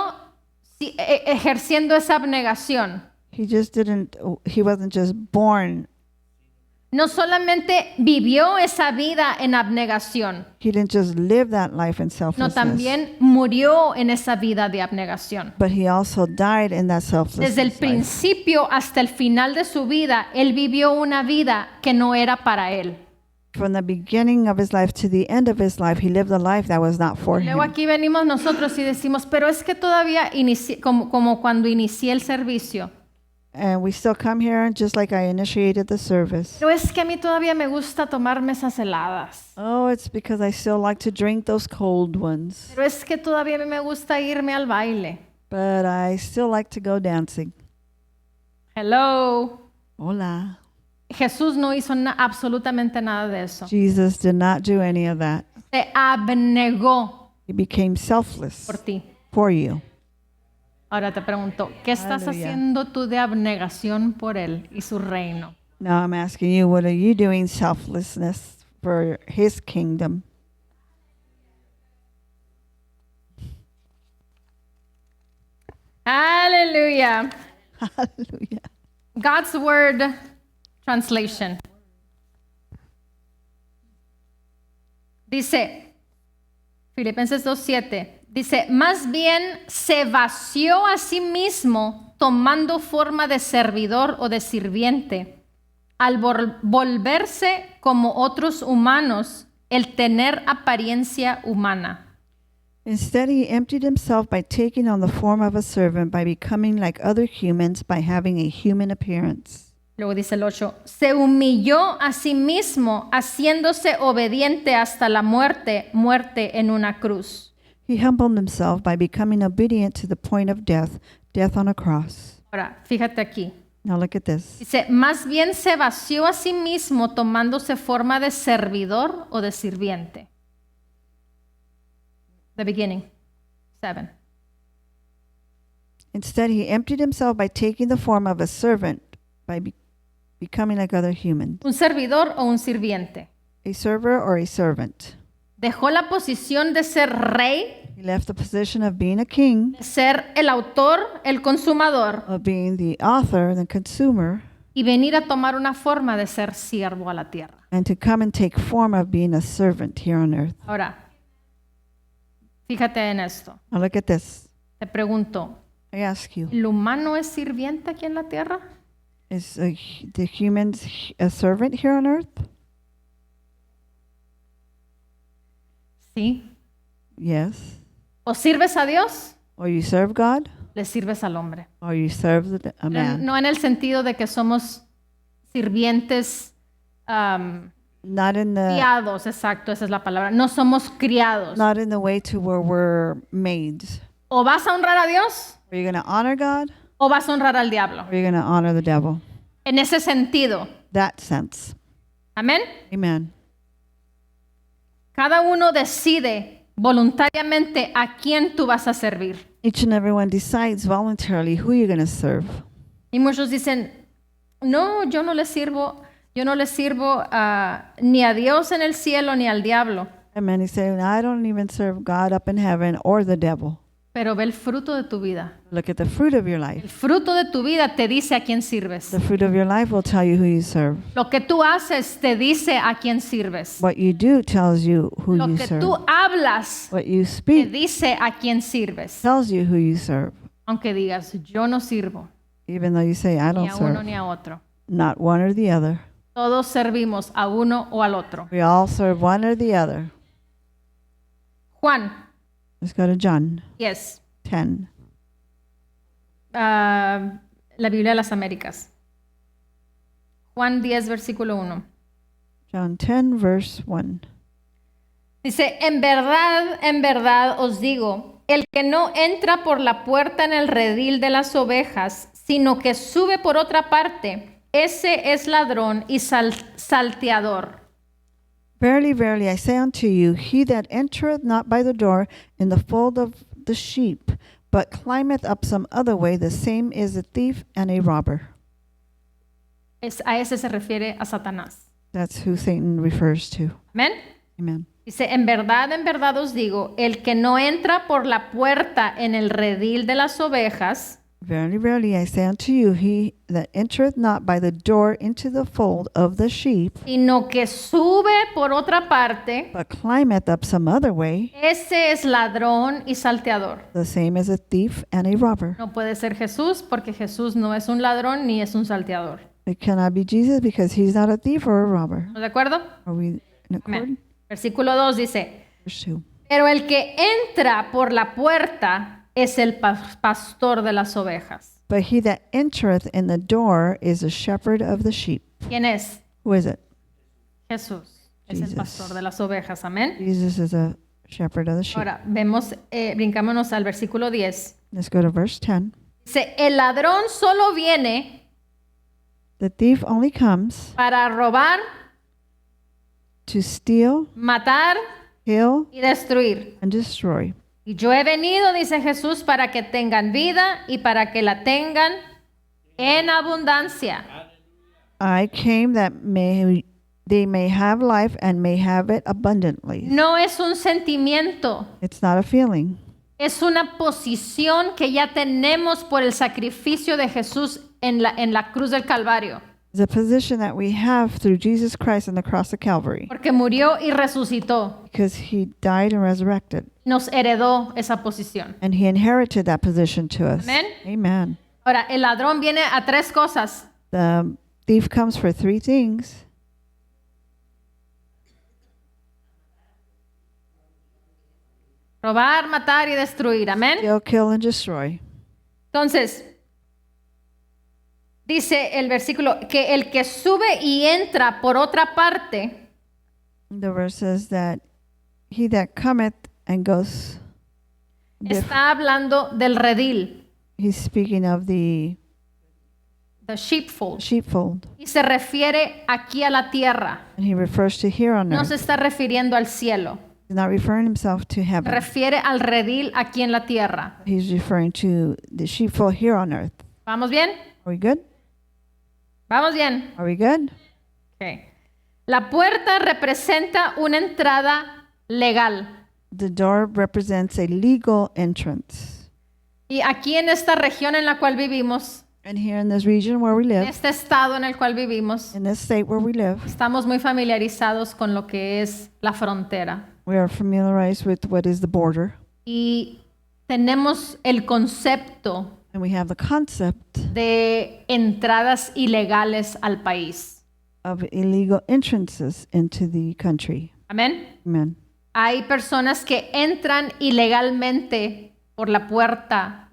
Speaker 2: ejerciendo esa abnegación.
Speaker 3: He wasn't just born.
Speaker 2: No solamente vivió esa vida en abnegación,
Speaker 3: He didn't just live that life in
Speaker 2: no,
Speaker 3: selflessness.
Speaker 2: también murió en esa vida de abnegación.
Speaker 3: But he also died in that
Speaker 2: Desde el
Speaker 3: selflessness life.
Speaker 2: principio hasta el final de su vida, él vivió una vida que no era para él.
Speaker 3: From the beginning of his life to the end of his life, he lived a life that was not for
Speaker 2: Luego
Speaker 3: him.
Speaker 2: aquí venimos nosotros y decimos, pero es que todavía como cuando inicié el servicio.
Speaker 3: And we still come here just like I initiated the service.
Speaker 2: Pero es que a mí todavía me gusta tomarme esas heladas.
Speaker 3: Oh, it's because I still like to drink those cold ones.
Speaker 2: Pero es que todavía a mí me gusta irme al baile.
Speaker 3: But I still like to go dancing.
Speaker 2: Hello.
Speaker 3: Hola.
Speaker 2: Jesús no hizo absolutamente nada de eso.
Speaker 3: Jesus did not do any of that.
Speaker 2: Se abnegó
Speaker 3: He became selfless
Speaker 2: por ti.
Speaker 3: for you.
Speaker 2: Ahora te pregunto, ¿qué estás
Speaker 3: Aleluya.
Speaker 2: haciendo tú de abnegación por Él y su reino?
Speaker 3: Now I'm asking you, what are you doing selflessness for his kingdom?
Speaker 2: Aleluya.
Speaker 3: Hallelujah.
Speaker 2: God's Word Translation. Dice, Filipenses 2:7, dice, más bien se vació a sí mismo tomando forma de servidor o de sirviente, al volverse como otros humanos, el tener apariencia humana.
Speaker 3: Instead, he emptied himself by taking on the form of a servant, by becoming like other humans, by having a human appearance.
Speaker 2: Luego dice el 8, se humilló a sí mismo, haciéndose obediente hasta la muerte, muerte en una cruz.
Speaker 3: He humbled himself by becoming obedient to the point of death, death on a cross.
Speaker 2: Ahora, fíjate aquí.
Speaker 3: Now look at this.
Speaker 2: Dice, más bien se vació a sí mismo tomándose forma de servidor o de sirviente. The beginning, 7.
Speaker 3: Instead, he emptied himself by taking the form of a servant, by becoming like other humans.
Speaker 2: Un servidor o un sirviente.
Speaker 3: A server or a servant.
Speaker 2: Dejó la posición de ser rey,
Speaker 3: He left the position of being a king,
Speaker 2: de ser el autor, el consumador,
Speaker 3: of being the author, the consumer,
Speaker 2: y venir a tomar una forma de ser siervo a la tierra.
Speaker 3: and to come and take form of being a servant here on earth.
Speaker 2: Ahora, fíjate en esto.
Speaker 3: Now look at this.
Speaker 2: Te pregunto,
Speaker 3: I ask you,
Speaker 2: ¿el humano es sirviente aquí en la tierra?
Speaker 3: is the humans a servant here on earth?
Speaker 2: Sí.
Speaker 3: Yes.
Speaker 2: ¿O sirves a Dios?
Speaker 3: Or you serve God,
Speaker 2: Le sirves al hombre.
Speaker 3: or you serve a man.
Speaker 2: No en el sentido de que somos sirvientes
Speaker 3: Not in the
Speaker 2: criados, exacto, esa es la palabra. No somos criados.
Speaker 3: not in the way to where we're maids.
Speaker 2: O vas a honrar a Dios
Speaker 3: Are you going to honor God,
Speaker 2: o vas a honrar al diablo.
Speaker 3: or are you going to honor the devil?
Speaker 2: En ese sentido.
Speaker 3: That sense.
Speaker 2: Amén.
Speaker 3: Amen.
Speaker 2: Cada uno decide voluntariamente a quién tú vas a servir.
Speaker 3: Each and everyone decides voluntarily who you're going to serve.
Speaker 2: Y muchos dicen, no, yo no le sirvo ni a Dios en el cielo ni al diablo.
Speaker 3: And many say, I don't even serve God up in heaven or the devil.
Speaker 2: Pero ve el fruto de tu vida.
Speaker 3: Look at the fruit of your
Speaker 2: El
Speaker 3: life.
Speaker 2: fruto de tu vida te dice a quién sirves.
Speaker 3: The fruit of your life will tell you who you serve.
Speaker 2: Lo que tú haces te dice a quién sirves.
Speaker 3: What you do tells you who
Speaker 2: Lo
Speaker 3: you
Speaker 2: que
Speaker 3: serve.
Speaker 2: tú hablas
Speaker 3: What you
Speaker 2: te
Speaker 3: speak
Speaker 2: dice a quién sirves.
Speaker 3: tells you who you serve.
Speaker 2: Aunque digas, yo no sirvo
Speaker 3: Even though you say, I
Speaker 2: ni
Speaker 3: don't
Speaker 2: a uno
Speaker 3: serve.
Speaker 2: ni a otro.
Speaker 3: Not one or the other.
Speaker 2: Todos servimos a uno o al otro.
Speaker 3: We all serve one or the other.
Speaker 2: Juan,
Speaker 3: Let's go to John
Speaker 2: yes.
Speaker 3: 10.
Speaker 2: La Biblia de las Américas. Juan 10, versículo 1.
Speaker 3: John 10, verse 1.
Speaker 2: Dice, en verdad os digo, el que no entra por la puerta en el redil de las ovejas, sino que sube por otra parte, ese es ladrón y salteador.
Speaker 3: Verily, verily, I say unto you, he that entereth not by the door in the fold of the sheep, but climbeth up some other way, the same is a thief and a robber.
Speaker 2: A ese se refiere a Satanás.
Speaker 3: That's who Satan refers to.
Speaker 2: Amén.
Speaker 3: Amen.
Speaker 2: Dice, en verdad os digo, el que no entra por la puerta en el redil de las ovejas,
Speaker 3: Verily, verily, I say unto you, he that entereth not by the door into the fold of the sheep,
Speaker 2: sino que sube por otra parte,
Speaker 3: but climbeth up some other way,
Speaker 2: ese es ladrón y salteador.
Speaker 3: the same as a thief and a robber.
Speaker 2: No puede ser Jesús porque Jesús no es un ladrón ni es un salteador.
Speaker 3: It cannot be Jesus because he's not a thief or a robber.
Speaker 2: ¿Estamos de acuerdo?
Speaker 3: Are we in accord?
Speaker 2: Amén. Versículo 2 dice,
Speaker 3: Verse 2.
Speaker 2: pero el que entra por la puerta es el pastor de las ovejas.
Speaker 3: But he that entereth in the door is a shepherd of the sheep.
Speaker 2: ¿Quién es?
Speaker 3: Who is it?
Speaker 2: Jesús. Es el
Speaker 3: Jesus.
Speaker 2: pastor de las ovejas. Amén.
Speaker 3: Jesus is a shepherd of the sheep.
Speaker 2: Ahora, brincámonos al versículo 10.
Speaker 3: Let's go to verse 10.
Speaker 2: Dice, el ladrón solo viene
Speaker 3: The thief only comes
Speaker 2: para robar,
Speaker 3: to steal,
Speaker 2: matar
Speaker 3: kill,
Speaker 2: y destruir.
Speaker 3: and destroy.
Speaker 2: Y yo he venido, dice Jesús, para que tengan vida y para que la tengan en abundancia.
Speaker 3: I came that they may have life and may have it abundantly.
Speaker 2: No es un sentimiento,
Speaker 3: It's not a feeling.
Speaker 2: Es una posición que ya tenemos por el sacrificio de Jesús en la cruz del Calvario.
Speaker 3: It's a position that we have through Jesus Christ on the cross of Calvary,
Speaker 2: Porque murió y resucitó.
Speaker 3: because he died and resurrected,
Speaker 2: Nos heredó esa posición.
Speaker 3: and he inherited that position to us.
Speaker 2: Amen.
Speaker 3: Amen.
Speaker 2: Ahora, el ladrón viene a 3 cosas.
Speaker 3: The thief comes for 3 things:
Speaker 2: Robar, matar y destruir. Amén.
Speaker 3: steal, kill, and destroy.
Speaker 2: Entonces, dice el versículo que el que sube y entra por otra parte,
Speaker 3: The verse says that he that cometh and goes,
Speaker 2: está hablando del redil,
Speaker 3: he's speaking of the
Speaker 2: the sheepfold,
Speaker 3: sheepfold,
Speaker 2: y se refiere aquí a la tierra.
Speaker 3: and he refers to here on
Speaker 2: No se
Speaker 3: earth.
Speaker 2: está refiriendo al cielo.
Speaker 3: He's not referring himself to
Speaker 2: Se
Speaker 3: heaven.
Speaker 2: refiere al redil aquí en la tierra.
Speaker 3: He's referring to the sheepfold here on earth.
Speaker 2: ¿Vamos bien?
Speaker 3: Are we good?
Speaker 2: ¿Vamos bien?
Speaker 3: Are we good?
Speaker 2: Ok. La puerta representa una entrada legal.
Speaker 3: The door represents a legal entrance.
Speaker 2: Y aquí en esta región en la cual vivimos,
Speaker 3: And here in this region where we
Speaker 2: en
Speaker 3: live,
Speaker 2: este estado en el cual vivimos,
Speaker 3: in this state where we live,
Speaker 2: estamos muy familiarizados con lo que es la frontera.
Speaker 3: we are familiarized with what is the border.
Speaker 2: Y tenemos el concepto
Speaker 3: And we have the concept
Speaker 2: de entradas ilegales al país.
Speaker 3: of illegal entrances into the country.
Speaker 2: Amén.
Speaker 3: Amen.
Speaker 2: Hay personas que entran ilegalmente por la puerta,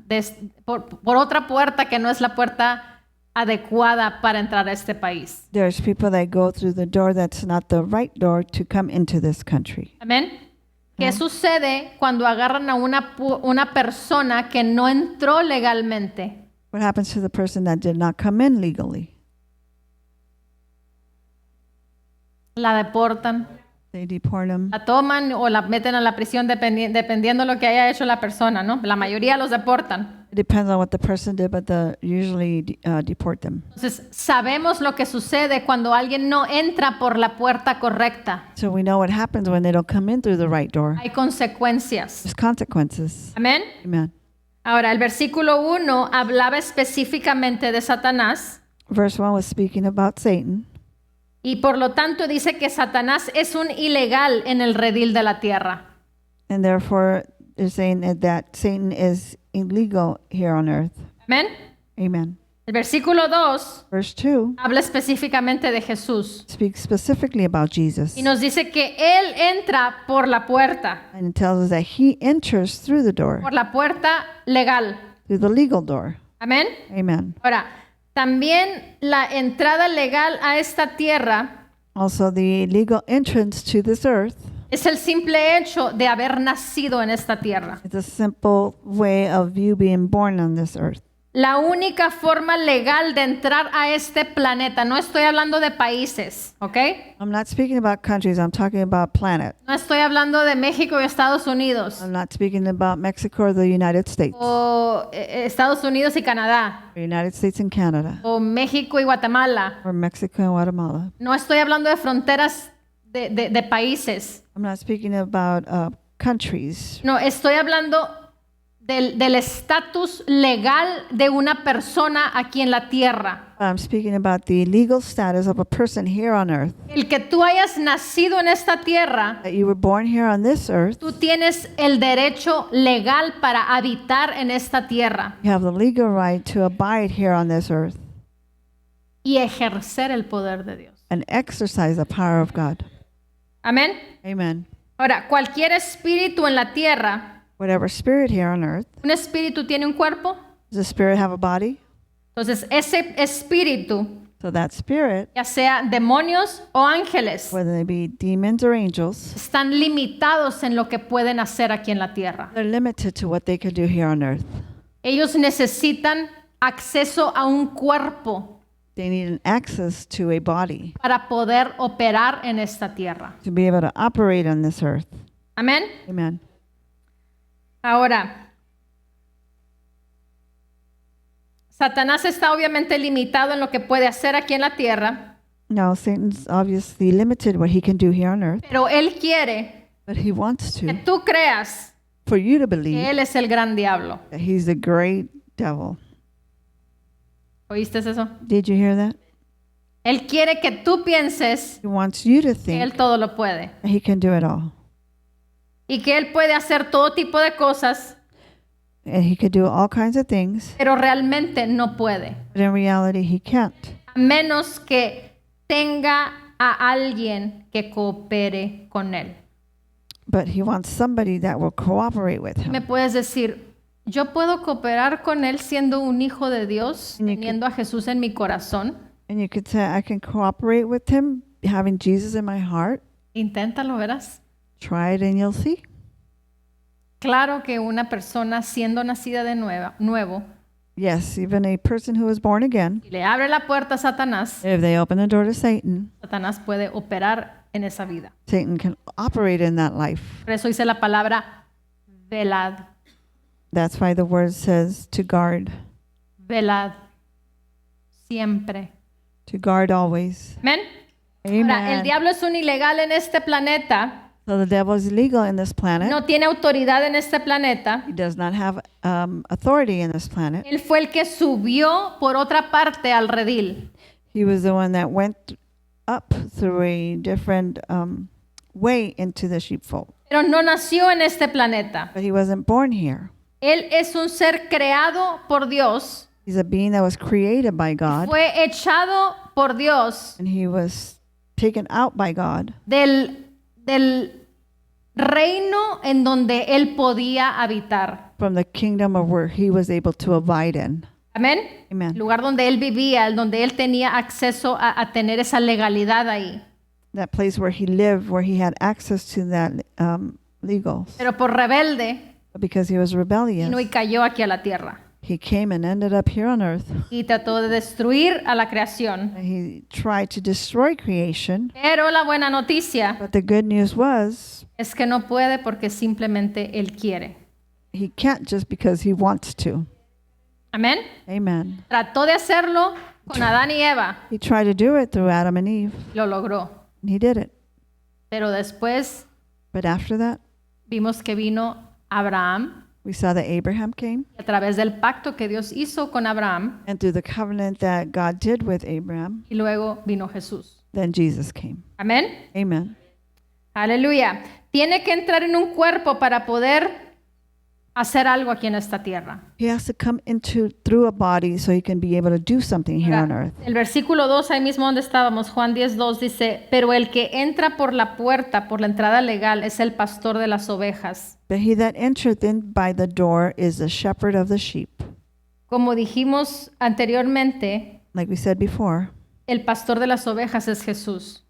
Speaker 2: por otra puerta que no es la puerta adecuada para entrar a este país.
Speaker 3: There's people that go through the door that's not the right door to come into this country.
Speaker 2: Amén. ¿Qué sucede cuando agarran a una persona que no entró legalmente?
Speaker 3: What happens to the person that did not come in legally?
Speaker 2: La deportan,
Speaker 3: They deport them.
Speaker 2: la toman o la meten a la prisión dependiendo lo que haya hecho la persona, ¿no? La mayoría los deportan.
Speaker 3: It depends on what the person did, but usually deport them.
Speaker 2: Entonces, sabemos lo que sucede cuando alguien no entra por la puerta correcta.
Speaker 3: So we know what happens when they don't come in through the right door.
Speaker 2: Hay consecuencias.
Speaker 3: There's consequences.
Speaker 2: Amén.
Speaker 3: Amen.
Speaker 2: Ahora, el versículo 1 hablaba específicamente de Satanás
Speaker 3: Verse 1 was speaking about Satan.
Speaker 2: y por lo tanto dice que Satanás es un ilegal en el redil de la tierra.
Speaker 3: And therefore, they're saying that Satan is illegal here on earth.
Speaker 2: Amén.
Speaker 3: Amen.
Speaker 2: El versículo 2
Speaker 3: Verse 2
Speaker 2: habla específicamente de Jesús
Speaker 3: speaks specifically about Jesus.
Speaker 2: y nos dice que Él entra por la puerta,
Speaker 3: And it tells us that he enters through the door,
Speaker 2: por la puerta legal.
Speaker 3: through the legal door.
Speaker 2: Amén.
Speaker 3: Amen.
Speaker 2: Ahora, también la entrada legal a esta tierra
Speaker 3: Also, the legal entrance to this earth
Speaker 2: es el simple hecho de haber nacido en esta tierra.
Speaker 3: is a simple way of you being born on this earth.
Speaker 2: La única forma legal de entrar a este planeta, no estoy hablando de países, ¿ok?
Speaker 3: I'm not speaking about countries, I'm talking about planet.
Speaker 2: No estoy hablando de México y Estados Unidos,
Speaker 3: I'm not speaking about Mexico or the United States,
Speaker 2: o Estados Unidos y Canadá,
Speaker 3: or United States and Canada,
Speaker 2: o México y Guatemala.
Speaker 3: or Mexico and Guatemala.
Speaker 2: No estoy hablando de fronteras de países.
Speaker 3: I'm not speaking about countries.
Speaker 2: No, estoy hablando del estatus legal de una persona aquí en la tierra.
Speaker 3: I'm speaking about the legal status of a person here on earth.
Speaker 2: El que tú hayas nacido en esta tierra,
Speaker 3: That you were born here on this earth,
Speaker 2: tú tienes el derecho legal para habitar en esta tierra
Speaker 3: you have the legal right to abide here on this earth
Speaker 2: y ejercer el poder de Dios.
Speaker 3: and exercise the power of God.
Speaker 2: Amén.
Speaker 3: Amen.
Speaker 2: Ahora, cualquier espíritu en la tierra,
Speaker 3: Whatever spirit here on earth,
Speaker 2: un espíritu tiene un cuerpo,
Speaker 3: does the spirit have a body?
Speaker 2: entonces ese espíritu,
Speaker 3: So that spirit,
Speaker 2: ya sea demonios o ángeles,
Speaker 3: whether they be demons or angels,
Speaker 2: están limitados en lo que pueden hacer aquí en la tierra.
Speaker 3: they're limited to what they can do here on earth.
Speaker 2: Ellos necesitan acceso a un cuerpo
Speaker 3: They need an access to a body
Speaker 2: para poder operar en esta tierra.
Speaker 3: to be able to operate on this earth.
Speaker 2: Amén.
Speaker 3: Amen.
Speaker 2: Ahora, Satanás está obviamente limitado en lo que puede hacer aquí en la tierra,
Speaker 3: Now, Satan's obviously limited what he can do here on earth,
Speaker 2: pero él quiere
Speaker 3: but he wants
Speaker 2: que
Speaker 3: to,
Speaker 2: tú creas
Speaker 3: for you to
Speaker 2: que
Speaker 3: believe
Speaker 2: él es el gran diablo.
Speaker 3: that he's the great devil.
Speaker 2: ¿Oíste eso?
Speaker 3: Did you hear that?
Speaker 2: Él quiere que tú pienses
Speaker 3: He wants you to
Speaker 2: que él
Speaker 3: think
Speaker 2: todo lo puede
Speaker 3: that he can do it all.
Speaker 2: y que él puede hacer todo tipo de cosas,
Speaker 3: And he could do all kinds of things,
Speaker 2: pero realmente no puede,
Speaker 3: but in reality, he can't.
Speaker 2: a menos que tenga a alguien que coopere con él.
Speaker 3: But he wants somebody that will cooperate with
Speaker 2: Me
Speaker 3: him.
Speaker 2: puedes decir, yo puedo cooperar con él siendo un hijo de Dios,
Speaker 3: And you
Speaker 2: teniendo a Jesús en mi corazón.
Speaker 3: And you could say, I can cooperate with him, having Jesus in my heart.
Speaker 2: Inténtalo, verás.
Speaker 3: Try it and you'll see.
Speaker 2: Claro que una persona siendo nacida de nuevo,
Speaker 3: Yes, even a person who is born again,
Speaker 2: y le abre la puerta a Satanás,
Speaker 3: if they open the door to Satan,
Speaker 2: Satanás puede operar en esa vida.
Speaker 3: Satan can operate in that life.
Speaker 2: Por eso dice la palabra velad,
Speaker 3: That's why the word says to guard
Speaker 2: velad, siempre.
Speaker 3: always.
Speaker 2: Amén. Ahora, el
Speaker 3: Amen.
Speaker 2: diablo es un ilegal en este planeta,
Speaker 3: So the devil is legal in this planet.
Speaker 2: no tiene autoridad en este planeta.
Speaker 3: He does not have authority in this planet.
Speaker 2: Él fue el que subió por otra parte al redil.
Speaker 3: He was the one that went up through a different way into the sheepfold.
Speaker 2: Pero no nació en este planeta.
Speaker 3: But he wasn't born here.
Speaker 2: Él es un ser creado por Dios.
Speaker 3: He's a being that was created by God,
Speaker 2: Fue echado por Dios
Speaker 3: and he was taken out by God
Speaker 2: del reino en donde él podía habitar.
Speaker 3: from the kingdom of where he was able to abide in.
Speaker 2: Amén.
Speaker 3: Amen.
Speaker 2: El lugar donde él vivía, donde él tenía acceso a tener esa legalidad ahí.
Speaker 3: That place where he lived, where he had access to that legals.
Speaker 2: Pero por rebelde
Speaker 3: But because he was rebellious,
Speaker 2: vino y cayó aquí a la tierra.
Speaker 3: he came and ended up here on earth.
Speaker 2: Y trató de destruir a la creación.
Speaker 3: And he tried to destroy creation.
Speaker 2: Pero la buena noticia
Speaker 3: But the good news was
Speaker 2: es que no puede porque simplemente él quiere.
Speaker 3: he can't just because he wants to.
Speaker 2: Amén.
Speaker 3: Amen.
Speaker 2: Trató de hacerlo con Adán y Eva.
Speaker 3: He tried to do it through Adam and Eve,
Speaker 2: Lo logró.
Speaker 3: and he did it.
Speaker 2: Pero después
Speaker 3: But after that,
Speaker 2: vimos que vino Abraham
Speaker 3: we saw that Abraham came,
Speaker 2: a través del pacto que Dios hizo con Abraham
Speaker 3: and through the covenant that God did with Abraham,
Speaker 2: y luego vino Jesús.
Speaker 3: then Jesus came.
Speaker 2: Amén.
Speaker 3: Amen.
Speaker 2: Aleluya. Tiene que entrar en un cuerpo para poder hacer algo aquí en esta tierra.
Speaker 3: He has to come into through a body so he can be able to do something here on earth.
Speaker 2: El versículo 2, ahí mismo donde estábamos, Juan 10:2 dice, pero el que entra por la puerta, por la entrada legal, es el pastor de las ovejas.
Speaker 3: But he that entereth in by the door is the shepherd of the sheep.
Speaker 2: Como dijimos anteriormente,
Speaker 3: Like we said before,
Speaker 2: el pastor de las ovejas es Jesús.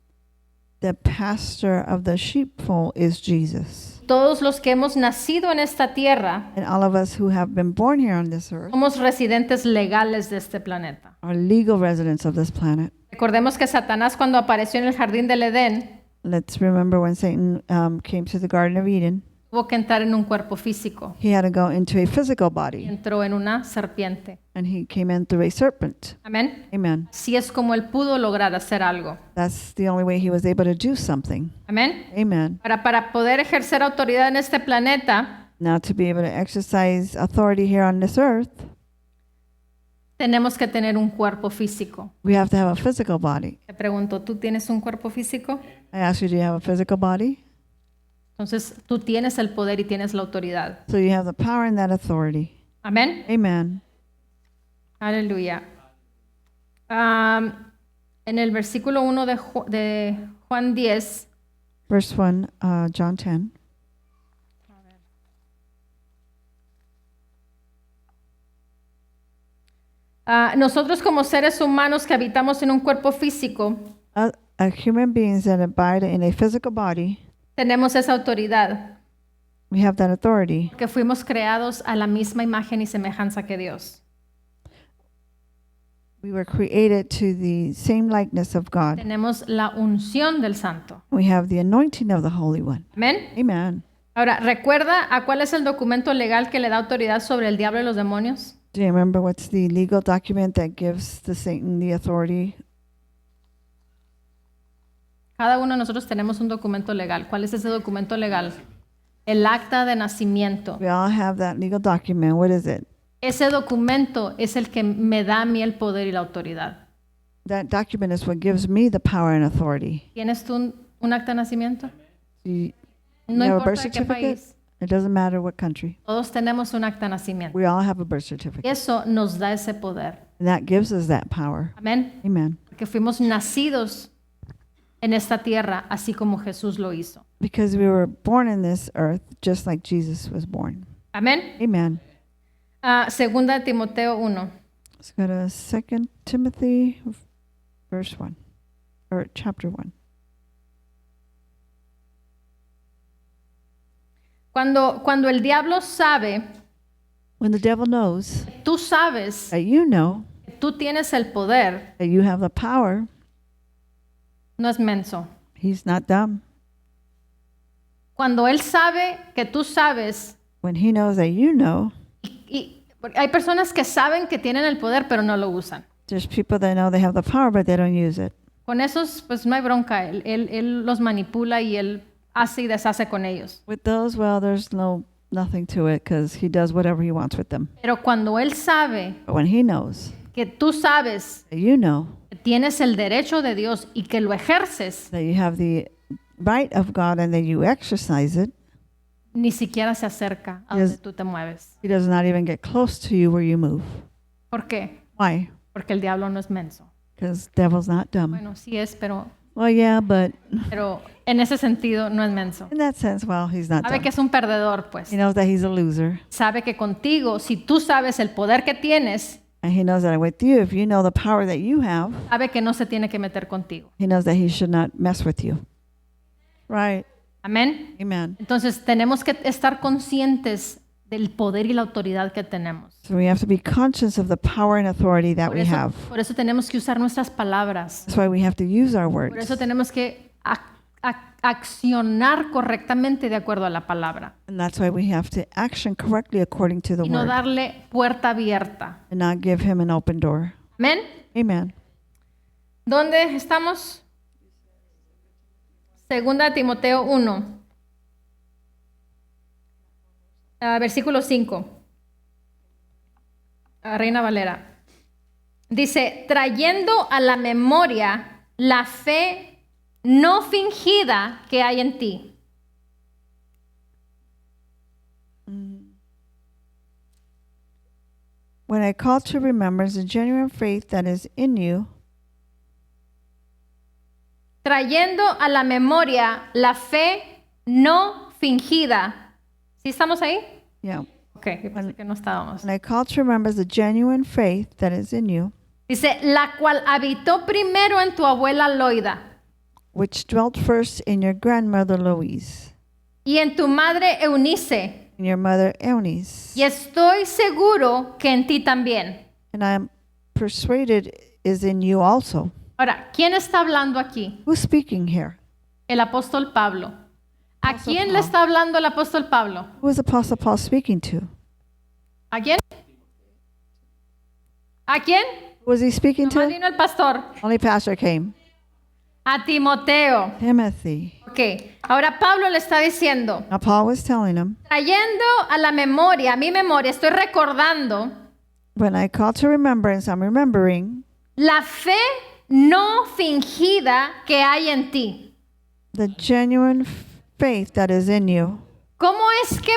Speaker 3: the pastor of the sheepfold is Jesus.
Speaker 2: Todos los que hemos nacido en esta tierra
Speaker 3: And all of us who have been born here on this earth
Speaker 2: somos residentes legales de este planeta.
Speaker 3: are legal residents of this planet.
Speaker 2: Recordemos que Satanás cuando apareció en el jardín del Edén
Speaker 3: Let's remember when Satan came to the Garden of Eden,
Speaker 2: tuvo que entrar en un cuerpo físico.
Speaker 3: he had to go into a physical body,
Speaker 2: Entró en una serpiente.
Speaker 3: and he came in through a serpent.
Speaker 2: Amén.
Speaker 3: Amen.
Speaker 2: Así es como él pudo lograr hacer algo.
Speaker 3: That's the only way he was able to do something.
Speaker 2: Amén.
Speaker 3: Amen.
Speaker 2: Para poder ejercer autoridad en este planeta,
Speaker 3: Now, to be able to exercise authority here on this earth,
Speaker 2: tenemos que tener un cuerpo físico.
Speaker 3: we have to have a physical body.
Speaker 2: Te pregunto, ¿tú tienes un cuerpo físico?
Speaker 3: I ask you, do you have a physical body?
Speaker 2: Entonces, tú tienes el poder y tienes la autoridad.
Speaker 3: So you have the power and that authority.
Speaker 2: Amén.
Speaker 3: Amen.
Speaker 2: Aleluya. En el versículo 1 de Juan 10,
Speaker 3: Verse 1, John 10.
Speaker 2: nosotros como seres humanos que habitamos en un cuerpo físico,
Speaker 3: Human beings that abide in a physical body,
Speaker 2: tenemos esa autoridad,
Speaker 3: we have that authority.
Speaker 2: que fuimos creados a la misma imagen y semejanza que Dios.
Speaker 3: We were created to the same likeness of God.
Speaker 2: Tenemos la unción del Santo.
Speaker 3: We have the anointing of the Holy One.
Speaker 2: Amén.
Speaker 3: Amen.
Speaker 2: Ahora, ¿recuerda a cuál es el documento legal que le da autoridad sobre el diablo y los demonios?
Speaker 3: Do you remember what's the legal document that gives the Satan the authority?
Speaker 2: Cada uno de nosotros tenemos un documento legal. ¿Cuál es ese documento legal? El acta de nacimiento.
Speaker 3: We all have that legal document. What is it?
Speaker 2: Ese documento es el que me da a mí el poder y la autoridad.
Speaker 3: That document is what gives me the power and authority.
Speaker 2: ¿Tienes tú un acta de nacimiento?
Speaker 3: You
Speaker 2: No
Speaker 3: have a birth
Speaker 2: importa de qué
Speaker 3: certificate?
Speaker 2: país.
Speaker 3: It doesn't matter what country.
Speaker 2: Todos tenemos un acta de nacimiento.
Speaker 3: We all have a birth certificate.
Speaker 2: Eso nos da ese poder.
Speaker 3: And that gives us that power.
Speaker 2: Amén.
Speaker 3: Amen.
Speaker 2: Porque fuimos nacidos en esta tierra así como Jesús lo hizo.
Speaker 3: Because we were born in this earth just like Jesus was born.
Speaker 2: Amén.
Speaker 3: Amen.
Speaker 2: Segunda de Timoteo 1.
Speaker 3: Let's go to 2 Timothy verse 1, or chapter 1.
Speaker 2: Cuando el diablo sabe,
Speaker 3: When the devil knows
Speaker 2: tú sabes
Speaker 3: that you know
Speaker 2: que tú tienes el poder,
Speaker 3: that you have the power,
Speaker 2: no es menso.
Speaker 3: he's not dumb.
Speaker 2: Cuando él sabe que tú sabes,
Speaker 3: When he knows that you know,
Speaker 2: porque hay personas que saben que tienen el poder pero no lo usan.
Speaker 3: there's people that know they have the power, but they don't use it.
Speaker 2: Con esos, pues no hay bronca. Él los manipula y él hace y deshace con ellos.
Speaker 3: With those, well, there's nothing to it because he does whatever he wants with them.
Speaker 2: Pero cuando él sabe
Speaker 3: But when he knows
Speaker 2: que tú sabes
Speaker 3: that you know
Speaker 2: que tienes el derecho de Dios y que lo ejerces,
Speaker 3: that you have the right of God and that you exercise it,
Speaker 2: ni siquiera se acerca a
Speaker 3: Yes.
Speaker 2: donde tú te mueves.
Speaker 3: he does not even get close to you where you move.
Speaker 2: ¿Por qué?
Speaker 3: Why?
Speaker 2: Porque el diablo no es menso.
Speaker 3: Because devil's not dumb.
Speaker 2: Bueno, sí es, pero
Speaker 3: Well, yeah, but
Speaker 2: en ese sentido no es menso.
Speaker 3: in that sense, well, he's not
Speaker 2: Sabe
Speaker 3: dumb.
Speaker 2: que es un perdedor, pues.
Speaker 3: He knows that he's a loser.
Speaker 2: Sabe que contigo, si tú sabes el poder que tienes,
Speaker 3: And he knows that with you, if you know the power that you have,
Speaker 2: sabe que no se tiene que meter contigo.
Speaker 3: he knows that he should not mess with you. Right.
Speaker 2: Amén.
Speaker 3: Amen.
Speaker 2: Entonces tenemos que estar conscientes del poder y la autoridad que tenemos.
Speaker 3: So we have to be conscious of the power and authority that we have.
Speaker 2: Por eso tenemos que usar nuestras palabras.
Speaker 3: That's why we have to use our
Speaker 2: Por
Speaker 3: words.
Speaker 2: eso tenemos que accionar correctamente de acuerdo a la palabra
Speaker 3: And that's why we have to action correctly according to the
Speaker 2: y no
Speaker 3: word
Speaker 2: darle puerta abierta.
Speaker 3: and not give him an open door.
Speaker 2: Amén.
Speaker 3: Amen.
Speaker 2: ¿Dónde estamos? Segunda Timoteo 1, versículo 5. Reina Valera. Dice, trayendo a la memoria la fe no fingida que hay en ti.
Speaker 3: When I call to remembrance the genuine faith that is in you,
Speaker 2: Trayendo a la memoria la fe no fingida. ¿Sí estamos ahí?
Speaker 3: yeah.
Speaker 2: Ok, yo pensé que no estábamos.
Speaker 3: When I call to remembrance the genuine faith that is in you,
Speaker 2: Dice, la cual habitó primero en tu abuela Loida
Speaker 3: which dwelt first in your grandmother Louise,
Speaker 2: y en tu madre Eunice.
Speaker 3: and your mother Eunice,
Speaker 2: Y estoy seguro que en ti también.
Speaker 3: and I am persuaded is in you also.
Speaker 2: Ahora, ¿quién está hablando aquí?
Speaker 3: Who's speaking here?
Speaker 2: El apóstol Pablo. ¿A
Speaker 3: Apóstol
Speaker 2: quién le
Speaker 3: Pablo.
Speaker 2: está hablando el apóstol Pablo?
Speaker 3: Who is Apostle Paul speaking to?
Speaker 2: ¿A quién? ¿A quién?
Speaker 3: Who was he speaking
Speaker 2: Nomás
Speaker 3: to?
Speaker 2: vino el pastor.
Speaker 3: Only pastor came.
Speaker 2: A Timoteo.
Speaker 3: Timothy.
Speaker 2: Ok, ahora Pablo le está diciendo,
Speaker 3: Now Paul was telling him,
Speaker 2: trayendo a la memoria, a mi memoria, estoy recordando
Speaker 3: when I call to remembrance, I'm remembering
Speaker 2: la fe no fingida que hay en ti.
Speaker 3: the genuine faith that is in you.
Speaker 2: ¿Cómo es que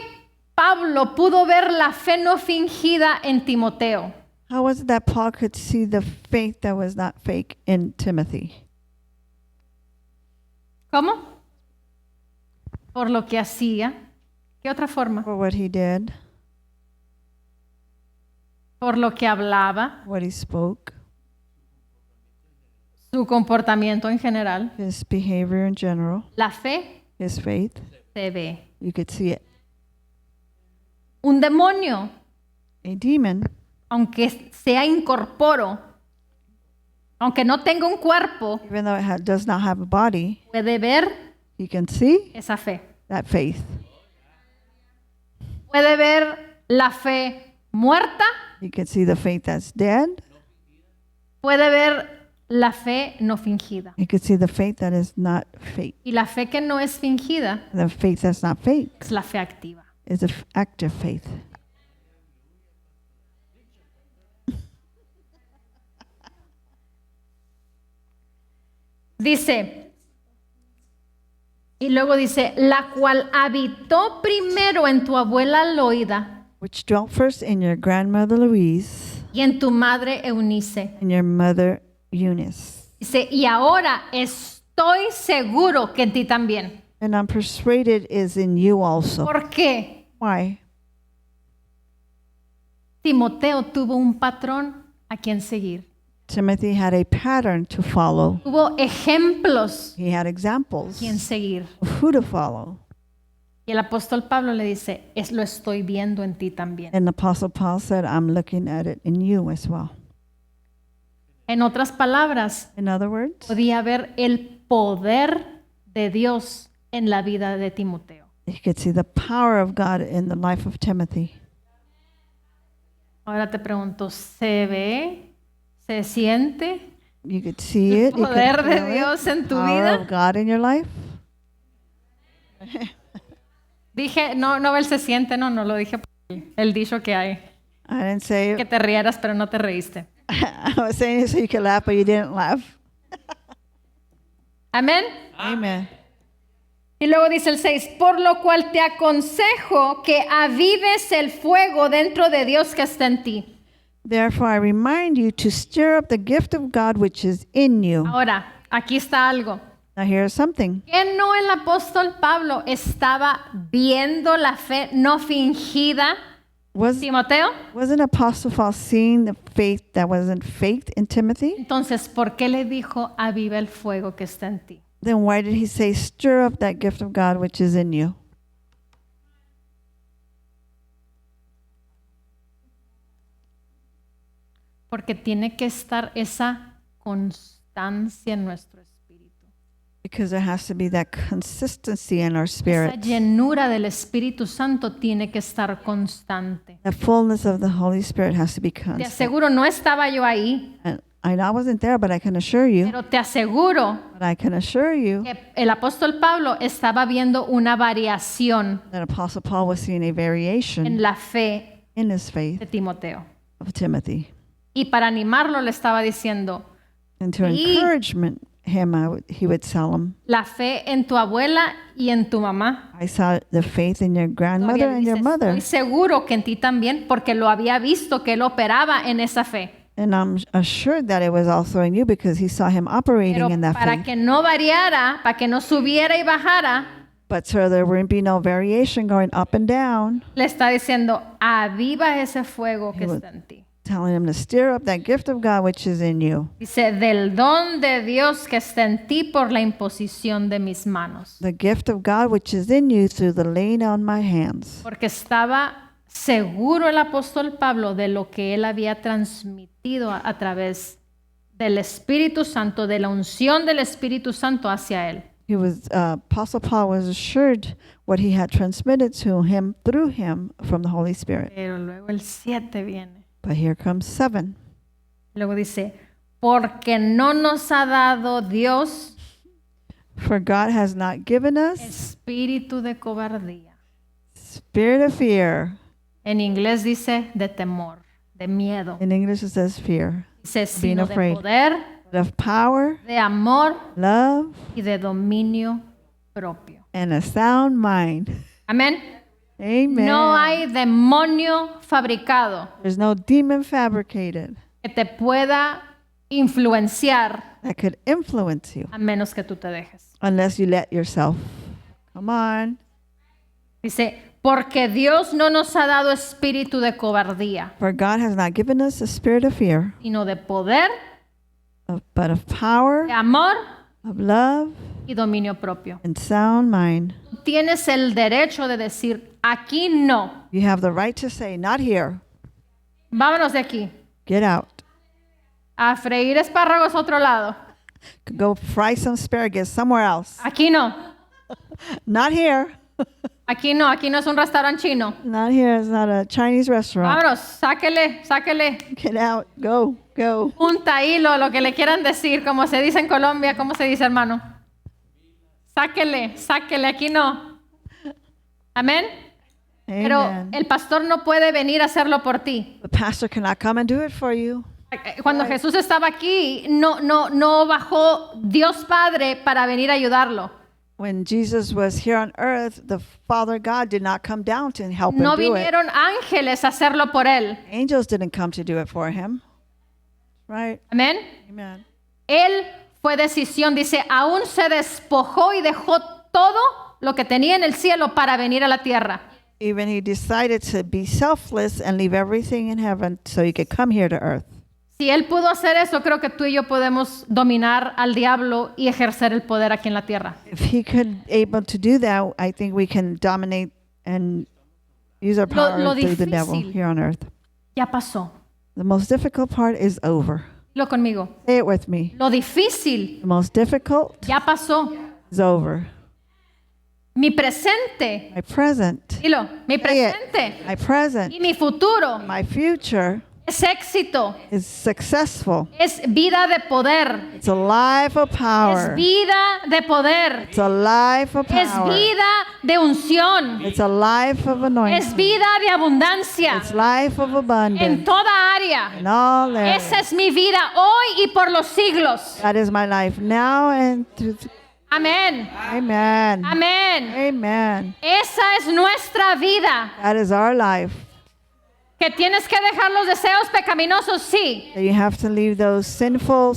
Speaker 2: Pablo pudo ver la fe no fingida en Timoteo?
Speaker 3: How was it that Paul could see the faith that was not fake in Timothy?
Speaker 2: ¿Cómo? Por lo que hacía. ¿Qué otra forma?
Speaker 3: For what he did,
Speaker 2: Por lo que hablaba,
Speaker 3: what he spoke,
Speaker 2: su comportamiento en general.
Speaker 3: his behavior in general,
Speaker 2: La fe
Speaker 3: his faith.
Speaker 2: se ve.
Speaker 3: You could see it.
Speaker 2: Un demonio,
Speaker 3: A demon,
Speaker 2: aunque sea incorporo, aunque no tenga un cuerpo,
Speaker 3: even though it does not have a body,
Speaker 2: puede ver
Speaker 3: he can see
Speaker 2: esa fe.
Speaker 3: that faith.
Speaker 2: Puede ver la fe muerta,
Speaker 3: He can see the faith that's dead.
Speaker 2: puede ver la fe no fingida.
Speaker 3: You could see the faith that is not fake.
Speaker 2: Y la fe que no es fingida
Speaker 3: The faith that's not fake
Speaker 2: es la fe activa.
Speaker 3: is active faith.
Speaker 2: Dice, y luego dice, la cual habitó primero en tu abuela Loida
Speaker 3: Which dwelt first in your grandmother Louise
Speaker 2: y en tu madre Eunice.
Speaker 3: and your mother Eunice.
Speaker 2: Dice, y ahora estoy seguro que en ti también.
Speaker 3: And I'm persuaded is in you also.
Speaker 2: ¿Por qué?
Speaker 3: Why?
Speaker 2: Timoteo tuvo un patrón a quien seguir.
Speaker 3: Timothy had a pattern to follow.
Speaker 2: Tuvo ejemplos
Speaker 3: He had
Speaker 2: a
Speaker 3: examples
Speaker 2: quien seguir.
Speaker 3: of who to follow.
Speaker 2: Y el apóstol Pablo le dice, lo estoy viendo en ti también.
Speaker 3: And the Apostle Paul said, I'm looking at it in you as well.
Speaker 2: En otras palabras,
Speaker 3: In other words,
Speaker 2: podía ver el poder de Dios en la vida de Timoteo.
Speaker 3: you could see the power of God in the life of Timothy.
Speaker 2: Ahora te pregunto, ¿se ve? ¿Se siente?
Speaker 3: You could see it. You could
Speaker 2: Poder de
Speaker 3: feel it.
Speaker 2: Dios en tu
Speaker 3: Power
Speaker 2: vida.
Speaker 3: of God in your life.
Speaker 2: Dije, no él se siente, no lo dije por el dicho que hay.
Speaker 3: I didn't say
Speaker 2: Que
Speaker 3: it.
Speaker 2: te rieras, pero no te reíste.
Speaker 3: I was saying it so you could laugh, but you didn't laugh.
Speaker 2: Amén.
Speaker 3: Amen.
Speaker 2: Y luego dice el 6, por lo cual te aconsejo que avives el fuego dentro de Dios que está en ti.
Speaker 3: Therefore, I remind you to stir up the gift of God which is in you.
Speaker 2: Ahora, aquí está algo.
Speaker 3: Now, here's something.
Speaker 2: ¿Que no el apóstol Pablo estaba viendo la fe no fingida, Timoteo?
Speaker 3: Wasn't Apostle Paul seeing the faith that wasn't faked in Timothy?
Speaker 2: Entonces, ¿por qué le dijo aviva el fuego que está en ti?
Speaker 3: Then why did he say, stir up that gift of God which is in you?
Speaker 2: Porque tiene que estar esa constancia en nuestro espíritu.
Speaker 3: Because there has to be that consistency in our
Speaker 2: Esa
Speaker 3: spirit.
Speaker 2: llenura del Espíritu Santo tiene que estar constante.
Speaker 3: The fullness of the Holy Spirit has to be
Speaker 2: Te
Speaker 3: constant.
Speaker 2: aseguro, no estaba yo ahí,
Speaker 3: And I wasn't there, but I can assure you,
Speaker 2: pero te aseguro
Speaker 3: que
Speaker 2: que el apóstol Pablo estaba viendo una variación
Speaker 3: that Apostle Paul was seeing a variation
Speaker 2: en la fe
Speaker 3: in his faith
Speaker 2: de Timoteo.
Speaker 3: of Timothy.
Speaker 2: Y para animarlo le estaba diciendo,
Speaker 3: And to
Speaker 2: Y-
Speaker 3: encouragement him, he would tell him,
Speaker 2: la fe en tu abuela y en tu mamá.
Speaker 3: I saw the faith in your grandmother
Speaker 2: Todavía le
Speaker 3: and your
Speaker 2: dice,
Speaker 3: mother.
Speaker 2: estoy seguro que en ti también, porque lo había visto que él operaba en esa fe.
Speaker 3: And I'm assured that it was also in you because he saw him operating
Speaker 2: Pero
Speaker 3: in that
Speaker 2: para
Speaker 3: faith.
Speaker 2: que no variara, para que no subiera y bajara,
Speaker 3: But so there wouldn't be no variation going up and down,
Speaker 2: le está diciendo, aviva ese fuego que
Speaker 3: He would-
Speaker 2: está en ti.
Speaker 3: telling him to stir up that gift of God which is in you.
Speaker 2: Dice, del don de Dios que está en ti por la imposición de mis manos.
Speaker 3: The gift of God which is in you through the laying on my hands.
Speaker 2: Porque estaba seguro el apóstol Pablo de lo que él había transmitido a través del Espíritu Santo, de la unción del Espíritu Santo hacia él.
Speaker 3: Apostle Paul was assured what he had transmitted to him through him from the Holy Spirit.
Speaker 2: Pero luego el 7 viene.
Speaker 3: But here comes 7.
Speaker 2: Luego dice, porque no nos ha dado Dios
Speaker 3: For God has not given us
Speaker 2: espíritu de cobardía.
Speaker 3: spirit of fear.
Speaker 2: En inglés dice de temor, de miedo.
Speaker 3: In English it says fear.
Speaker 2: Dice,
Speaker 3: being
Speaker 2: sino de
Speaker 3: afraid.
Speaker 2: poder,
Speaker 3: But of power,
Speaker 2: de amor
Speaker 3: love,
Speaker 2: y de dominio propio.
Speaker 3: and a sound mind.
Speaker 2: Amén.
Speaker 3: Amen.
Speaker 2: No hay demonio fabricado
Speaker 3: There's no demon fabricated
Speaker 2: que te pueda influenciar
Speaker 3: that could influence you
Speaker 2: a menos que tú te dejes.
Speaker 3: unless you let yourself. Come on.
Speaker 2: Dice, porque Dios no nos ha dado espíritu de cobardía,
Speaker 3: For God has not given us a spirit of fear,
Speaker 2: sino de poder,
Speaker 3: but of power,
Speaker 2: de amor
Speaker 3: of love,
Speaker 2: y dominio propio.
Speaker 3: and sound mind.
Speaker 2: Tú tienes el derecho de decir, aquí no,
Speaker 3: You have the right to say, not here.
Speaker 2: vámonos de aquí.
Speaker 3: Get out.
Speaker 2: A freír espárragos a otro lado.
Speaker 3: Go fry some asparagus somewhere else.
Speaker 2: Aquí no.
Speaker 3: Not here.
Speaker 2: Aquí no es un restaurante chino.
Speaker 3: Not here. It's not a Chinese restaurant.
Speaker 2: Vámonos, sáquele.
Speaker 3: Get out. Go.
Speaker 2: Punta, hilo, lo que le quieran decir, como se dice en Colombia, ¿cómo se dice, hermano? Sáquele, aquí no. Amén. Pero
Speaker 3: Amen.
Speaker 2: el pastor no puede venir a hacerlo por ti.
Speaker 3: The pastor cannot come and do it for you.
Speaker 2: Cuando Jesús estaba aquí, no bajó Dios Padre para venir a ayudarlo.
Speaker 3: When Jesus was here on earth, the Father God did not come down to help him
Speaker 2: No
Speaker 3: do it.
Speaker 2: vinieron ángeles a hacerlo por él.
Speaker 3: Angels didn't come to do it for him. Right?
Speaker 2: Amén.
Speaker 3: Amen.
Speaker 2: Él fue decisión, dice, aún se despojó y dejó todo lo que tenía en el cielo para venir a la tierra.
Speaker 3: Even he decided to be selfless and leave everything in heaven so he could come here to earth.
Speaker 2: Si él pudo hacer eso, creo que tú y yo podemos dominar al diablo y ejercer el poder aquí en la tierra.
Speaker 3: If he could able to do that, I think we can dominate and use our power
Speaker 2: Lo
Speaker 3: through the devil
Speaker 2: difícil.
Speaker 3: here on earth.
Speaker 2: Ya pasó.
Speaker 3: The most difficult part is over.
Speaker 2: Dilo conmigo.
Speaker 3: Say it with me.
Speaker 2: Lo difícil
Speaker 3: The most difficult
Speaker 2: ya pasó.
Speaker 3: is over.
Speaker 2: Mi presente,
Speaker 3: My present,
Speaker 2: dilo, mi
Speaker 3: Say it.
Speaker 2: presente
Speaker 3: my present,
Speaker 2: y mi futuro
Speaker 3: my future
Speaker 2: es éxito,
Speaker 3: is successful.
Speaker 2: es vida de poder,
Speaker 3: It's a life of
Speaker 2: es
Speaker 3: power.
Speaker 2: vida de poder,
Speaker 3: It's a life of
Speaker 2: es
Speaker 3: power.
Speaker 2: vida de unción,
Speaker 3: It's a life of
Speaker 2: es
Speaker 3: anointing.
Speaker 2: vida de abundancia
Speaker 3: It's life of
Speaker 2: en
Speaker 3: abundance.
Speaker 2: toda área.
Speaker 3: In all areas.
Speaker 2: Esa es mi vida hoy y por los siglos.
Speaker 3: That is my life now and through.
Speaker 2: Amén.
Speaker 3: Amen.
Speaker 2: Amén.
Speaker 3: Amen.
Speaker 2: Esa es nuestra vida.
Speaker 3: That is our life.
Speaker 2: Que tienes que dejar los deseos pecaminosos, sí.
Speaker 3: That you have to leave those sinful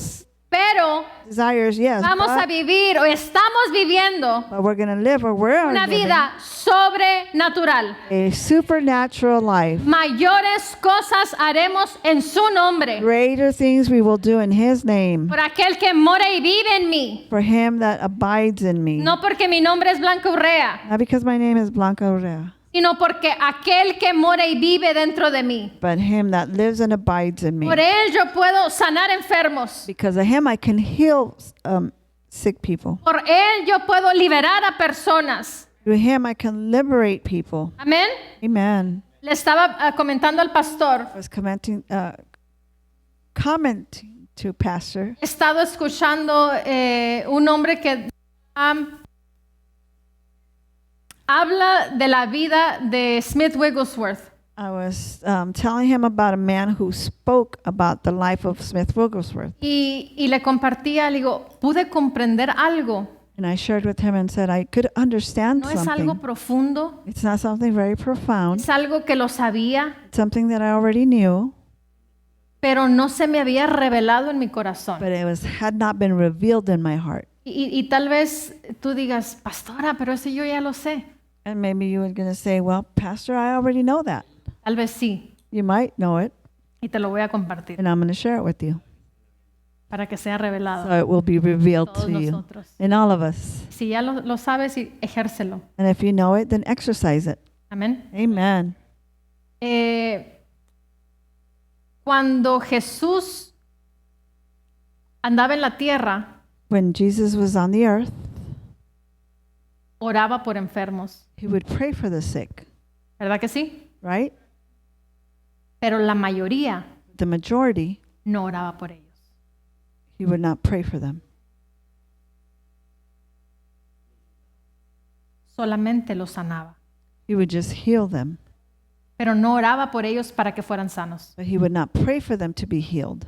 Speaker 2: Pero
Speaker 3: desires, yes.
Speaker 2: vamos a vivir o estamos viviendo
Speaker 3: But we're going to live or we're
Speaker 2: una
Speaker 3: living
Speaker 2: vida sobrenatural.
Speaker 3: a supernatural life.
Speaker 2: Mayores cosas haremos en su nombre.
Speaker 3: Greater things we will do in His name.
Speaker 2: Por aquel que mora y vive en mí.
Speaker 3: For Him that abides in me.
Speaker 2: No porque mi nombre es Blanca Urrea,
Speaker 3: Not because my name is Blanca Urrea,
Speaker 2: sino porque aquel que mora y vive dentro de mí.
Speaker 3: but Him that lives and abides in me.
Speaker 2: Por él yo puedo sanar enfermos.
Speaker 3: Because of Him I can heal sick people.
Speaker 2: Por él yo puedo liberar a personas.
Speaker 3: Through Him I can liberate people.
Speaker 2: Amén.
Speaker 3: Amen.
Speaker 2: Le estaba comentando al pastor.
Speaker 3: I was commenting to Pastor.
Speaker 2: He estado escuchando un hombre que habla de la vida de Smith Wigglesworth.
Speaker 3: I was telling him about a man who spoke about the life of Smith Wigglesworth.
Speaker 2: Y le compartía, le digo, pude comprender algo.
Speaker 3: And I shared with him and said I could understand
Speaker 2: No es algo
Speaker 3: something.
Speaker 2: profundo,
Speaker 3: It's not something very profound.
Speaker 2: es algo que lo sabía,
Speaker 3: It's something that I already knew,
Speaker 2: pero no se me había revelado en mi corazón.
Speaker 3: but it had not been revealed in my heart.
Speaker 2: Y tal vez tú digas, pastora, pero eso yo ya lo sé.
Speaker 3: And maybe you were going to say, well, Pastor, I already know that.
Speaker 2: Tal vez sí,
Speaker 3: You might know it,
Speaker 2: y te lo voy a compartir
Speaker 3: and I'm going to share it with you.
Speaker 2: para que sea revelado
Speaker 3: So it will be revealed
Speaker 2: a todos
Speaker 3: to you
Speaker 2: nosotros.
Speaker 3: in all of us.
Speaker 2: Si ya lo sabes, ejércelo.
Speaker 3: And if you know it, then exercise it.
Speaker 2: Amén.
Speaker 3: Amen.
Speaker 2: Cuando Jesús andaba en la tierra,
Speaker 3: When Jesus was on the earth,
Speaker 2: oraba por enfermos.
Speaker 3: He would pray for the sick,
Speaker 2: ¿Verdad que sí?
Speaker 3: right?
Speaker 2: Pero la mayoría
Speaker 3: The majority,
Speaker 2: no oraba por ellos.
Speaker 3: He would not pray for them.
Speaker 2: Solamente los sanaba.
Speaker 3: He would just heal them,
Speaker 2: Pero no oraba por ellos para que fueran sanos.
Speaker 3: but He would not pray for them to be healed.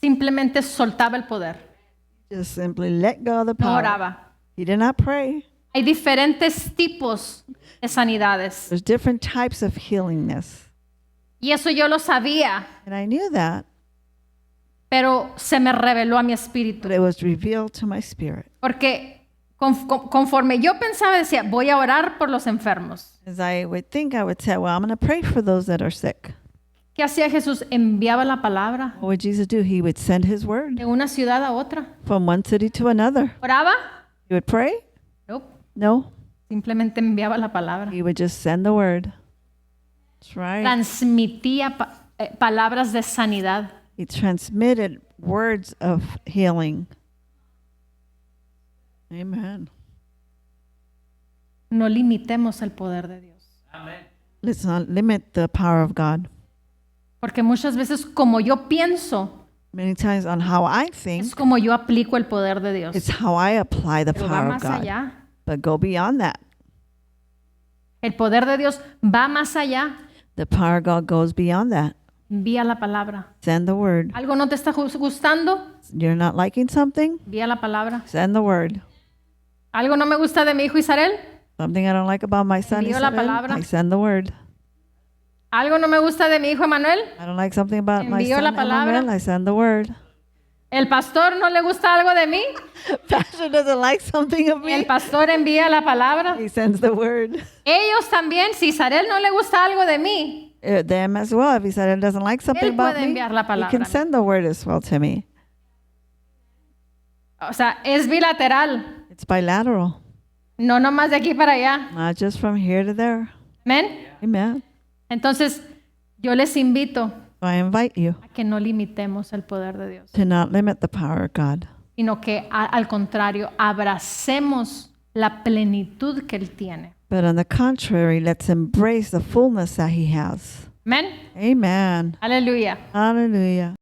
Speaker 2: Simplemente soltaba el poder.
Speaker 3: Just simply let go of the
Speaker 2: No
Speaker 3: power.
Speaker 2: oraba.
Speaker 3: He did not pray.
Speaker 2: Hay diferentes tipos de sanidades.
Speaker 3: There's different types of healingness.
Speaker 2: Y eso yo lo sabía,
Speaker 3: And I knew that,
Speaker 2: pero se me reveló a mi espíritu.
Speaker 3: but it was revealed to my spirit.
Speaker 2: Porque conforme yo pensaba, decía, voy a orar por los enfermos.
Speaker 3: As I would think, I would say, well, I'm going to pray for those that are sick.
Speaker 2: ¿Qué hacía Jesús? Enviaba la palabra
Speaker 3: What would Jesus do? He would send His word
Speaker 2: de una ciudad a otra.
Speaker 3: from one city to another.
Speaker 2: ¿Oraba?
Speaker 3: He would pray?
Speaker 2: Nope.
Speaker 3: No.
Speaker 2: Simplemente enviaba la palabra.
Speaker 3: He would just send the word. That's right.
Speaker 2: Transmitía palabras de sanidad.
Speaker 3: He transmitted words of healing. Amen.
Speaker 2: no limitemos el poder de Dios.
Speaker 3: Let's not limit the power of God.
Speaker 2: Porque muchas veces como yo pienso,
Speaker 3: Many times on how I think,
Speaker 2: es como yo aplico el poder de Dios.
Speaker 3: it's how I apply the
Speaker 2: Pero va
Speaker 3: power of
Speaker 2: más
Speaker 3: God.
Speaker 2: allá.
Speaker 3: But go beyond that.
Speaker 2: El poder de Dios va más allá.
Speaker 3: The power of God goes beyond that.
Speaker 2: Envía la palabra.
Speaker 3: Send the word.
Speaker 2: ¿Algo no te está gustando?
Speaker 3: You're not liking something?
Speaker 2: Envía la palabra.
Speaker 3: Send the word.
Speaker 2: ¿Algo no me gusta de mi hijo Isarel?
Speaker 3: Something I don't like about my son
Speaker 2: Envío la
Speaker 3: Isabel,
Speaker 2: palabra.
Speaker 3: I send the word.
Speaker 2: ¿Algo no me gusta de mi hijo Emanuel?
Speaker 3: I don't like something about my
Speaker 2: Envío
Speaker 3: son
Speaker 2: la palabra.
Speaker 3: Emmanuel, I send the word.
Speaker 2: ¿El pastor no le gusta algo de mí?
Speaker 3: Pastor doesn't like something of
Speaker 2: El
Speaker 3: me.
Speaker 2: pastor envía la palabra.
Speaker 3: He sends the word.
Speaker 2: Ellos también, si Isarel no le gusta algo de mí,
Speaker 3: Them as well. If Isabel doesn't like something
Speaker 2: Él
Speaker 3: about
Speaker 2: puede
Speaker 3: me,
Speaker 2: enviar la
Speaker 3: he
Speaker 2: palabra
Speaker 3: can
Speaker 2: a mí.
Speaker 3: send the word as well to me.
Speaker 2: o sea, es bilateral.
Speaker 3: It's bilateral,
Speaker 2: No nomás de aquí para allá.
Speaker 3: not just from here to there.
Speaker 2: ¿Amén?
Speaker 3: Amen.
Speaker 2: Entonces, yo les invito
Speaker 3: So I invite you
Speaker 2: a que no limitemos el poder de Dios,
Speaker 3: to not limit the power of God,
Speaker 2: sino que al contrario, abracemos la plenitud que Él tiene.
Speaker 3: but on the contrary, let's embrace the fullness that He has.
Speaker 2: ¿Amén?
Speaker 3: Amen.
Speaker 2: Aleluya.
Speaker 3: Hallelujah.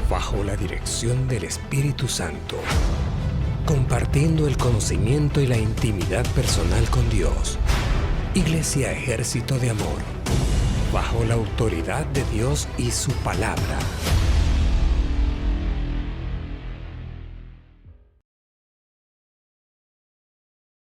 Speaker 1: Bajo la dirección del Espíritu Santo, compartiendo el conocimiento y la intimidad personal con Dios. Iglesia Ejército de Amor, bajo la autoridad de Dios y su palabra.